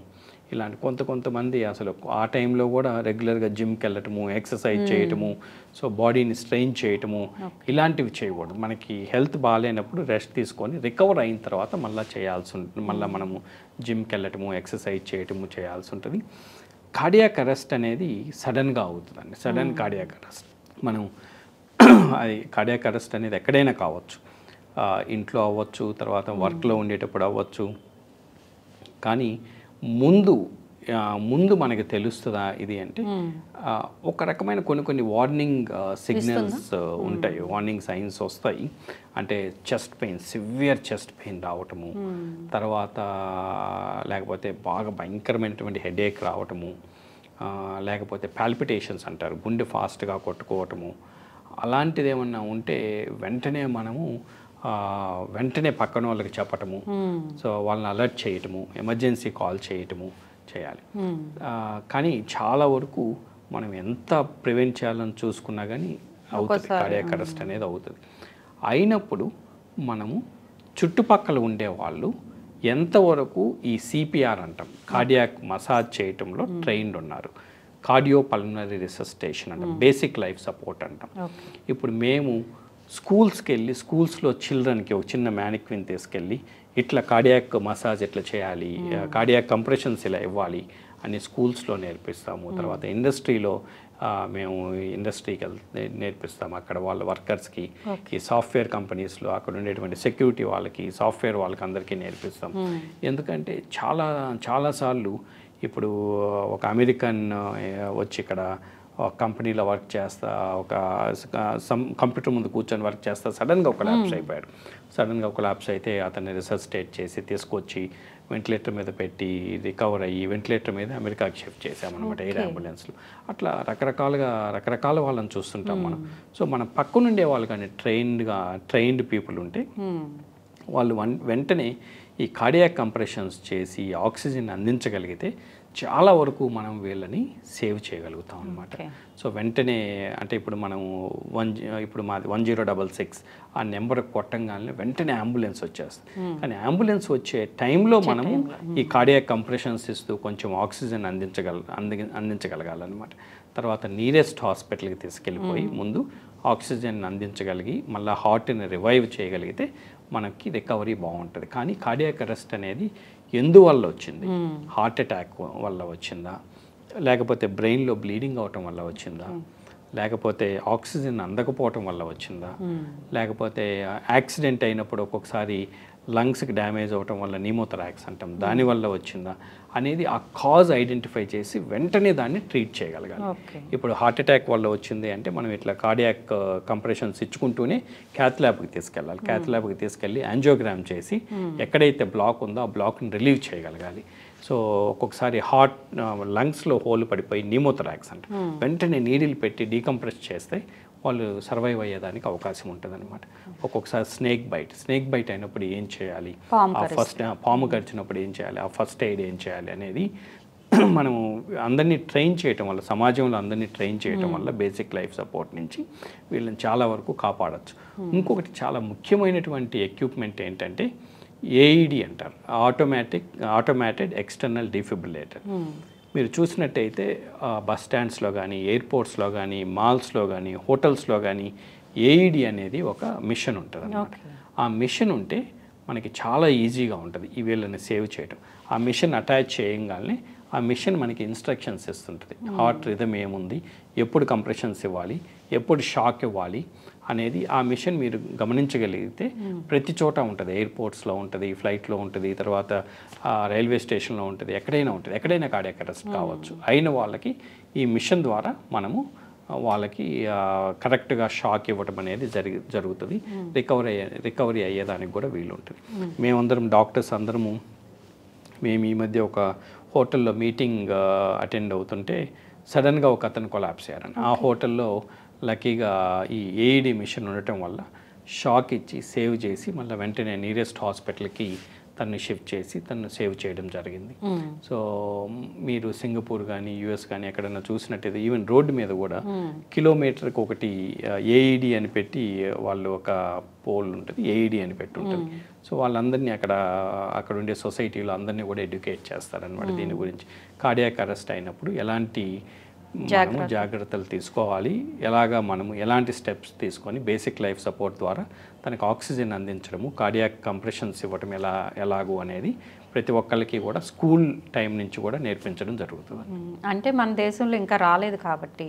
ఇలాంటి కొంతమంది అసలు ఆ టైంలో కూడా రెగ్యులర్గా జిమ్కి వెళ్ళటము, ఎక్సర్సైజ్ చేయటము, సో బాడీని స్ట్రెయిన్ చేయటము, ఇలాంటివి చేయకూడదు. మనకి హెల్త్ బాగాలేనప్పుడు రెస్ట్ తీసుకొని రికవర్ అయిన తర్వాత మళ్ళీ చేయాల్సి ఉంటుంది. మళ్ళీ మనము జిమ్కి వెళ్ళటము, ఎక్సర్సైజ్ చేయటము చేయాల్సి ఉంటుంది. కార్డియాక్ అరెస్ట్ అనేది సడన్గా అవుతుందండి. సడన్ కార్డియాక్ అరెస్ట్ మనం అది కార్డియాక్ అరెస్ట్ అనేది ఎక్కడైనా కావచ్చు, ఇంట్లో అవ్వచ్చు, తర్వాత వర్క్లో ఉండేటప్పుడు అవ్వచ్చు. కానీ ముందు మనకి తెలుస్తుందా ఇది అంటే ఒక రకమైన కొన్ని వార్నింగ్ సిగ్నల్స్ ఉంటాయి, వార్నింగ్ సైన్స్ వస్తాయి. అంటే chest pain, severe chest pain రావటము, తర్వాత లేకపోతే బాగా భయంకరమైనటువంటి హెడేక్ రావటము, లేకపోతే పాల్పిటేషన్స్ అంటారు, గుండె ఫాస్ట్గా కొట్టుకోవటము. అలాంటిది ఏమన్నా ఉంటే వెంటనే మనము వెంటనే పక్కన వాళ్ళకి చెప్పటము, సో వాళ్ళని అలర్ట్ చేయటము, ఎమర్జెన్సీ కాల్ చేయటము చేయాలి. కానీ చాలా వరకు మనం ఎంత ప్రివెంట్ చేయాలని చూసుకున్నా కానీ అవుతుంది, కార్డియాక్ అరెస్ట్ అనేది అవుతుంది. అయినప్పుడు మనము చుట్టుపక్కల ఉండేవాళ్ళు ఎంతవరకు ఈ సిపిఆర్ అంటాం, కార్డియాక్ మసాజ్ చేయటంలో ట్రైన్డ్ ఉన్నారు, కార్డియోపల్మనరీ రిససిటేషన్ అంటాం, బేసిక్ లైఫ్ సపోర్ట్ అంటాం. ఇప్పుడు మేము స్కూల్స్కి వెళ్ళి స్కూల్స్లో చిల్డ్రన్కి ఒక చిన్న మ్యానిక్విన్ తీసుకెళ్ళి ఇట్లా కార్డియాక్ మసాజ్ ఎట్లా చేయాలి, కార్డియాక్ కంప్రెషన్స్ ఇలా ఇవ్వాలి అని స్కూల్స్లో నేర్పిస్తాము. తర్వాత ఇండస్ట్రీలో మేము ఇండస్ట్రీకి నేర్పిస్తాము, అక్కడ వాళ్ళ వర్కర్స్కి, ఈ సాఫ్ట్వేర్ కంపెనీస్లో అక్కడ ఉండేటువంటి సెక్యూరిటీ వాళ్ళకి, సాఫ్ట్వేర్ వాళ్ళకి అందరికీ నేర్పిస్తాం. ఎందుకంటే చాలాసార్లు ఇప్పుడు ఒక అమెరికన్ వచ్చి ఇక్కడ కంపెనీలో వర్క్ చేస్తా, ఒక కంప్యూటర్ ముందు కూర్చొని వర్క్ చేస్తా, సడన్గా ఒక ల్యాప్స్ అయిపోయాడు. సడన్గా ఒక ల్యాప్స్ అయితే అతన్ని రిససిటేట్ చేసి తీసుకొచ్చి వెంటిలేటర్ మీద పెట్టి రికవర్ అయ్యి వెంటిలేటర్ మీద అమెరికాకి షిఫ్ట్ చేసామన్నమాట, ఎయిర్ అంబులెన్స్లో. అట్లా రకరకాల వాళ్ళని చూస్తుంటాం మనం. సో మన పక్కనుండే వాళ్ళు కానీ ట్రైన్డ్ పీపుల్ ఉంటే వాళ్ళు వెంటనే ఈ కార్డియాక్ కంప్రెషన్స్ చేసి ఆక్సిజన్ అందించగలిగితే చాలా వరకు మనం వీళ్ళని సేవ్ చేయగలుగుతాం అనమాట. సో వెంటనే అంటే ఇప్పుడు మనము ఇప్పుడు మాది 1066 ఆ నెంబర్ కొట్టంగానే వెంటనే అంబులెన్స్ వచ్చేస్తుంది. కానీ అంబులెన్స్ వచ్చే టైంలో మనము ఈ కార్డియాక్ కంప్రెషన్స్ ఇస్తూ కొంచెం ఆక్సిజన్ అందించగలగాలన్నమాట. తర్వాత నియరెస్ట్ హాస్పిటల్కి తీసుకెళ్ళిపోయి ముందు ఆక్సిజన్ అందించగలిగి మళ్ళీ హార్ట్ని రివైవ్ చేయగలిగితే మనకి రికవరీ బాగుంటుంది. కానీ కార్డియాక్ అరెస్ట్ అనేది ఎందువల్ల వచ్చింది, హార్ట్ అటాక్ వల్ల వచ్చిందా, లేకపోతే బ్రెయిన్లో బ్లీడింగ్ అవటం వల్ల వచ్చిందా, లేకపోతే ఆక్సిజన్ అందకపోవటం వల్ల వచ్చిందా, లేకపోతే యాక్సిడెంట్ అయినప్పుడు ఒక్కొక్కసారి లంగ్స్కి డ్యామేజ్ అవ్వటం వల్ల న్యూమోథరాక్స్ అంటాం, దానివల్ల వచ్చిందా అనేది ఆ కాజ్ ఐడెంటిఫై చేసి వెంటనే దాన్ని ట్రీట్ చేయగలగాలి. ఇప్పుడు హార్ట్ అటాక్ వల్ల వచ్చింది అంటే మనం ఇట్లా కార్డియాక్ కంప్రెషన్స్ ఇచ్చుకుంటూనే క్యాత్ ల్యాబ్కి తీసుకెళ్ళాలి. క్యాత్ ల్యాబ్కి తీసుకెళ్ళి యాంజియోగ్రామ్ చేసి ఎక్కడైతే బ్లాక్ ఉందో ఆ బ్లాక్ని రిలీవ్ చేయగలగాలి. సో ఒక్కొక్కసారి లంగ్స్లో హోల్ పడిపోయి న్యూమోథరాక్స్ అంట, వెంటనే నీడిల్ పెట్టి డీకంప్రెస్ చేస్తే వాళ్ళు సర్వైవ్ అయ్యేదానికి అవకాశం ఉంటుంది అనమాట. ఒక్కొక్కసారి స్నేక్ బైట్ అయినప్పుడు ఏం చేయాలి, పాము కరిచినప్పుడు ఏం చేయాలి, ఆ ఫస్ట్ ఎయిడ్ ఏం చేయాలి అనేది మనము అందరినీ ట్రైన్ చేయటం వల్ల, సమాజంలో అందరినీ ట్రైన్ చేయటం వల్ల బేసిక్ లైఫ్ సపోర్ట్ నుంచి వీళ్ళని చాలా వరకు కాపాడచ్చు. ఇంకొకటి చాలా ముఖ్యమైనటువంటి ఎక్విప్మెంట్ ఏంటంటే ఏఈడి అంటారు, ఆటోమేటెడ్ ఎక్స్టర్నల్ డిఫిబ్రిలేటర్. మీరు చూసినట్టయితే బస్ స్టాండ్స్లో కానీ, ఎయిర్పోర్ట్స్లో కానీ, మాల్స్లో కానీ, హోటల్స్లో కానీ ఏఈడి అనేది ఒక మిషన్ ఉంటుంది అన్నమాట. ఆ మిషన్ ఉంటే మనకి చాలా ఈజీగా ఉంటుంది ఈ వీళ్ళని సేవ్ చేయడం. ఆ మిషన్ అటాచ్ చేయగానే ఆ మిషన్ మనకి ఇన్స్ట్రక్షన్స్ ఇస్తుంటుంది, హార్ట్ రిథమ్ ఏముంది, ఎప్పుడు కంప్రెషన్స్ ఇవ్వాలి, ఎప్పుడు షాక్ ఇవ్వాలి అనేది ఆ మిషన్ మీరు గమనించగలిగితే ప్రతి చోట ఉంటుంది. ఎయిర్పోర్ట్స్లో ఉంటుంది, ఫ్లైట్లో ఉంటుంది, తర్వాత రైల్వే స్టేషన్లో ఉంటుంది, ఎక్కడైనా కార్డియాక్ అరెస్ట్ కావచ్చు. అయిన వాళ్ళకి ఈ మిషన్ ద్వారా మనము వాళ్ళకి కరెక్ట్గా షాక్ ఇవ్వడం అనేది జరుగుతుంది. రికవరీ అయ్యేదానికి కూడా వీలు ఉంటుంది. మేమందరం డాక్టర్స్ అందరము మేము ఈ మధ్య ఒక హోటల్లో మీటింగ్ అటెండ్ అవుతుంటే సడన్గా ఒక అతను కొలాప్స్ అయ్యారని. ఆ హోటల్లో లక్కీగా ఈ ఏఈడి మిషన్ ఉండటం వల్ల షాక్ ఇచ్చి సేవ్ చేసి మళ్ళీ వెంటనే నియరెస్ట్ హాస్పిటల్కి తను షిఫ్ట్ చేసి తను సేవ్ చేయడం జరిగింది. సో మీరు సింగపూర్ కానీ యుఎస్ కానీ ఎక్కడైనా చూసినట్టయితే ఈవెన్ రోడ్డు మీద కూడా కిలోమీటర్కి ఒకటి ఏఈడి అని పెట్టి వాళ్ళు ఒక పోల్ ఉంటుంది, ఏఈడి అని పెట్టి ఉంటుంది. సో వాళ్ళందరినీ అక్కడ ఉండే సొసైటీలో అందరినీ కూడా ఎడ్యుకేట్ చేస్తారనమాట దీని గురించి. కార్డియాక్ అరెస్ట్ అయినప్పుడు ఎలాంటి మనము జాగ్రత్తలు తీసుకోవాలి, మనము ఎలాంటి స్టెప్స్ తీసుకొని బేసిక్ లైఫ్ సపోర్ట్ ద్వారా తనకు ఆక్సిజన్ అందించడము, కార్డియాక్ కంప్రెషన్స్ ఇవ్వటం ఎలాగూ అనేది ప్రతి ఒక్కరికి కూడా స్కూల్ టైం నుంచి కూడా నేర్పించడం జరుగుతుంది. అంటే మన దేశంలో ఇంకా రాలేదు కాబట్టి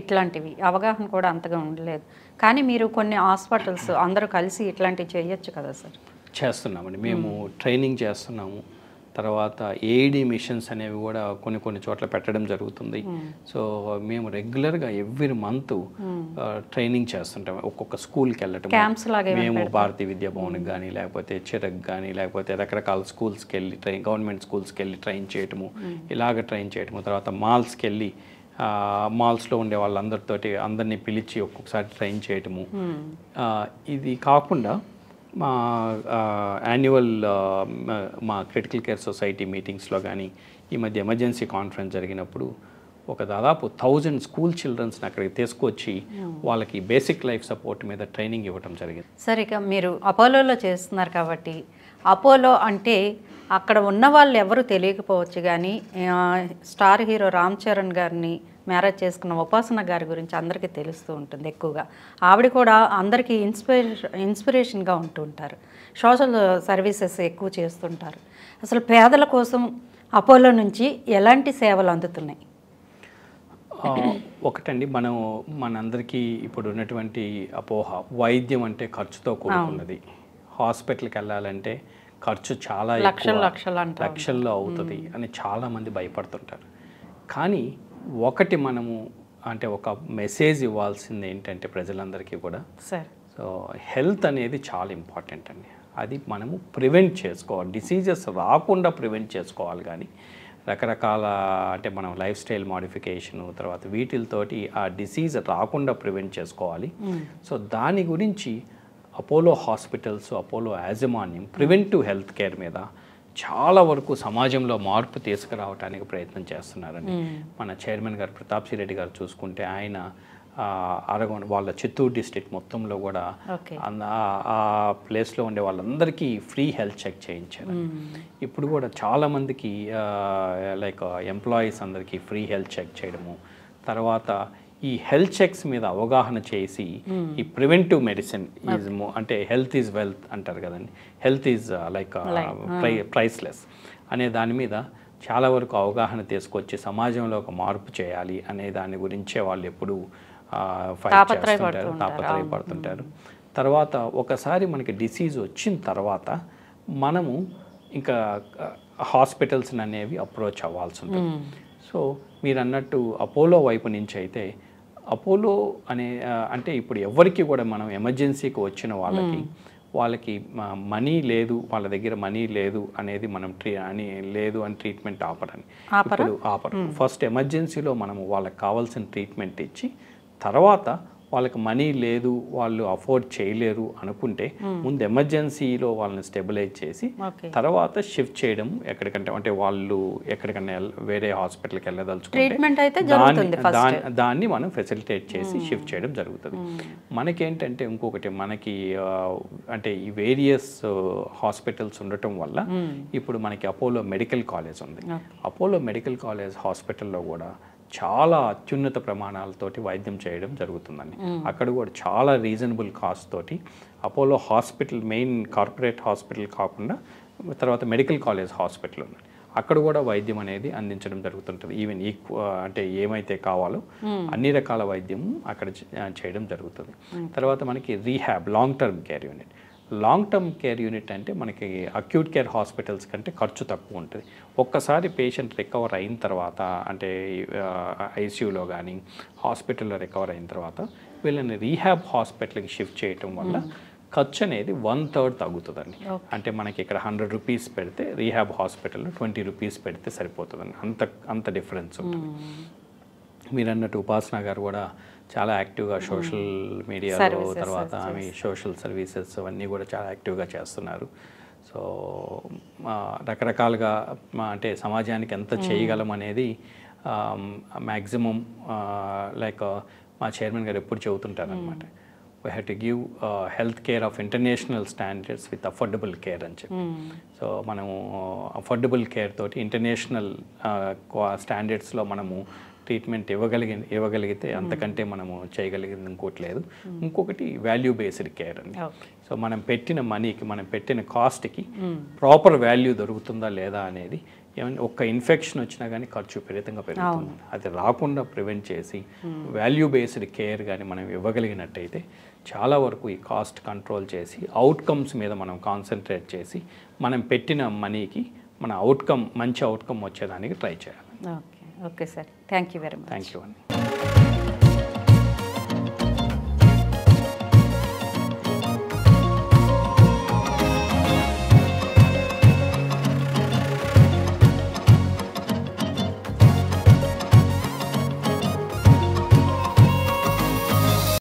ఇట్లాంటివి అవగాహన కూడా అంతగా ఉండలేదు. కానీ మీరు కొన్ని హాస్పిటల్స్ అందరూ కలిసి ఇట్లాంటివి చేయొచ్చు కదా సార్? చేస్తున్నామండి, మేము ట్రైనింగ్ చేస్తున్నాము. తర్వాత ఏఈడి మిషన్స్ అనేవి కూడా కొన్ని చోట్ల పెట్టడం జరుగుతుంది. సో మేము రెగ్యులర్గా ఎవ్రీ మంత్ ట్రైనింగ్ చేస్తుంటాం. ఒక్కొక్క స్కూల్కి వెళ్ళటం, మేము భారతీయ విద్యా భవన్కి కానీ, లేకపోతే చిరక్ కానీ, లేకపోతే రకరకాల స్కూల్స్కి వెళ్ళి గవర్నమెంట్ స్కూల్స్కి వెళ్ళి ట్రైన్ చేయటము, ట్రైన్ చేయటము. తర్వాత మాల్స్కి వెళ్ళి మాల్స్లో ఉండే వాళ్ళందరినీ పిలిచి ఒక్కొక్కసారి ట్రైన్ చేయటము. ఇది కాకుండా మా యాన్యువల్ మా క్రిటికల్ కేర్ సొసైటీ మీటింగ్స్లో కానీ ఈ మధ్య ఎమర్జెన్సీ కాన్ఫరెన్స్ జరిగినప్పుడు ఒక దాదాపు 1000 స్కూల్ చిల్డ్రన్స్ని అక్కడికి తీసుకొచ్చి వాళ్ళకి బేసిక్ లైఫ్ సపోర్ట్ మీద ట్రైనింగ్ ఇవ్వడం జరిగింది. సరే, ఇక మీరు అపోలోలో చేస్తున్నారు కాబట్టి అపోలో అంటే అక్కడ ఉన్న వాళ్ళు ఎవరు తెలియకపోవచ్చు, కానీ స్టార్ హీరో రామ్ చరణ్ గారిని మ్యారేజ్ చేసుకున్న ఉపాసన గారి గురించి అందరికీ తెలుస్తూ ఉంటుంది ఎక్కువగా. ఆవిడ కూడా అందరికీ ఇన్స్పిరేషన్గా ఉంటూ ఉంటారు. సోషల్ సర్వీసెస్ ఎక్కువ చేస్తుంటారు. అసలు పేదల కోసం అపోలో నుంచి ఎలాంటి సేవలు అందుతున్నాయి? ఒకటండి, మనందరికీ ఇప్పుడు ఉన్నటువంటి అపోహ, వైద్యం అంటే ఖర్చుతో కూడుకున్నది, హాస్పిటల్కి వెళ్ళాలంటే ఖర్చు చాలా లక్షల్లో అవుతుంది అని చాలామంది భయపడుతుంటారు. కానీ ఒకటి మనము అంటే ఒక మెసేజ్ ఇవ్వాల్సింది ఏంటంటే ప్రజలందరికీ కూడా, సో హెల్త్ అనేది చాలా ఇంపార్టెంట్ అండి. అది మనము ప్రివెంట్ చేసుకోవాలి, డిసీజెస్ రాకుండా ప్రివెంట్ చేసుకోవాలి. కానీ రకరకాల అంటే మనం లైఫ్ స్టైల్ మోడిఫికేషను తర్వాత వీటితోటి ఆ డిసీజ్ రాకుండా ప్రివెంట్ చేసుకోవాలి. సో దాని గురించి అపోలో హాస్పిటల్స్, అపోలో యాజమాన్యం ప్రివెంటివ్ హెల్త్ కేర్ మీద చాలా వరకు సమాజంలో మార్పు తీసుకురావడానికి ప్రయత్నం చేస్తున్నారండి. మన చైర్మన్ గారు ప్రతాప్ రెడ్డి గారు చూసుకుంటే ఆయన అరగొండ వాళ్ళ చిత్తూరు డిస్ట్రిక్ట్ మొత్తంలో కూడా ఆ ప్లేస్లో ఉండే వాళ్ళందరికీ ఫ్రీ హెల్త్ చెక్ చేయించారు. ఇప్పుడు కూడా చాలామందికి లైక్ ఎంప్లాయీస్ అందరికీ ఫ్రీ హెల్త్ చెక్ చేయడము, తర్వాత ఈ హెల్త్ చెక్స్ మీద అవగాహన చేసి ఈ ప్రివెంటివ్ మెడిసిన్ ఈజ్ అంటే హెల్త్ ఈజ్ వెల్త్ అంటారు కదండి, హెల్త్ ఈజ్ లైక్ ప్రైస్లెస్ అనే దాని మీద చాలా వరకు అవగాహన తీసుకొచ్చి సమాజంలో ఒక మార్పు చేయాలి అనే దాని గురించే వాళ్ళు ఎప్పుడూ ఫైట్ చేస్తుంటారు, తాపత్రయపడుతుంటారు. తర్వాత ఒకసారి మనకి డిసీజ్ వచ్చిన తర్వాత మనము ఇంకా హాస్పిటల్స్ అనేవి అప్రోచ్ అవ్వాల్సి ఉంటుంది. సో మీరు అన్నట్టు అపోలో వైపు నుంచి అయితే అపోలో అంటే ఇప్పుడు ఎవరికి కూడా మనం ఎమర్జెన్సీకి వచ్చిన వాళ్ళకి మనీ లేదు, వాళ్ళ దగ్గర మనీ లేదు అనేది మనం లేదు అని ట్రీట్మెంట్ ఆపరు. ఫస్ట్ ఎమర్జెన్సీలో మనము వాళ్ళకి కావాల్సిన ట్రీట్మెంట్ ఇచ్చి తర్వాత వాళ్ళకి మనీ లేదు, వాళ్ళు అఫోర్డ్ చేయలేరు అనుకుంటే ముందు ఎమర్జెన్సీలో వాళ్ళని స్టెబిలైజ్ చేసి తర్వాత షిఫ్ట్ చేయడం ఎక్కడికంటే, అంటే వాళ్ళు ఎక్కడికన్నా వేరే హాస్పిటల్కి వెళ్ళదలుచుకుంటే దాన్ని మనం ఫెసిలిటేట్ చేసి షిఫ్ట్ చేయడం జరుగుతుంది. మనకేంటంటే ఇంకొకటి, మనకి అంటే ఈ వేరియస్ హాస్పిటల్స్ ఉండటం వల్ల ఇప్పుడు మనకి అపోలో మెడికల్ కాలేజ్ ఉంది. అపోలో మెడికల్ కాలేజ్ హాస్పిటల్లో కూడా చాలా అత్యున్నత ప్రమాణాలతోటి వైద్యం చేయడం జరుగుతుందండి. అక్కడ కూడా చాలా రీజనబుల్ కాస్ట్ తోటి Apollo hospital, main corporate hospital కాకుండా తర్వాత మెడికల్ కాలేజ్ హాస్పిటల్ ఉంది, అక్కడ కూడా వైద్యం అనేది అందించడం జరుగుతుంటుంది. ఈవెన్ అంటే ఏమైతే కావాలో అన్ని రకాల వైద్యం అక్కడ చేయడం జరుగుతుంది. తర్వాత మనకి rehab, long term care unit. Long term care unit అంటే మనకి అక్యూట్ కేర్ హాస్పిటల్స్ కంటే ఖర్చు తక్కువ ఉంటుంది. ఒక్కసారి పేషెంట్ రికవర్ అయిన తర్వాత, అంటే ఐసీయూలో కానీ హాస్పిటల్లో రికవర్ అయిన తర్వాత వీళ్ళని రీహాబ్ హాస్పిటల్కి షిఫ్ట్ చేయటం వల్ల ఖర్చు అనేది 1/3 తగ్గుతుందండి. అంటే మనకి ఇక్కడ 100 రూపీస్ పెడితే రీహాబ్ హాస్పిటల్లో 20 రూపీస్ పెడితే సరిపోతుందండి. అంత డిఫరెన్స్ ఉంటుంది. మీరు అన్నట్టు ఉపాసన గారు కూడా చాలా యాక్టివ్గా సోషల్ మీడియాలో, తర్వాత ఆమె సోషల్ సర్వీసెస్ అవన్నీ కూడా చాలా యాక్టివ్గా చేస్తున్నారు. సో రకరకాలుగా అంటే సమాజానికి ఎంత చేయగలం అనేది మ్యాక్సిమం లైక్ మా చైర్మన్ గారు ఎప్పుడు చెబుతుంటారు అనమాట, we have to give health care of international standards with affordable care అని చెప్పి. సో మనము అఫోర్డబుల్ కేర్ తోటి ఇంటర్నేషనల్ స్టాండర్డ్స్లో మనము ట్రీట్మెంట్ ఇవ్వగలిగితే అంతకంటే మనము చేయగలిగింది ఇంకోటి లేదు. ఇంకొకటి వాల్యూ బేస్డ్ కేర్ అండి. సో మనం పెట్టిన మనీకి, మనం పెట్టిన కాస్ట్కి ప్రాపర్ వాల్యూ దొరుకుతుందా లేదా అనేది, ఏమైనా ఒక్క ఇన్ఫెక్షన్ వచ్చినా కానీ ఖర్చు విపరీతంగా పెరుగుతుంది. అది రాకుండా ప్రివెంట్ చేసి వాల్యూ బేస్డ్ కేర్ కానీ మనం ఇవ్వగలిగినట్టయితే చాలా వరకు ఈ కాస్ట్ కంట్రోల్ చేసి అవుట్కమ్స్ మీద మనం కాన్సన్ట్రేట్ చేసి మనం పెట్టిన మనీకి మన మంచి అవుట్కమ్ వచ్చేదానికి ట్రై చేయాలి. Okay sir, thank you very much. Thank you అండి.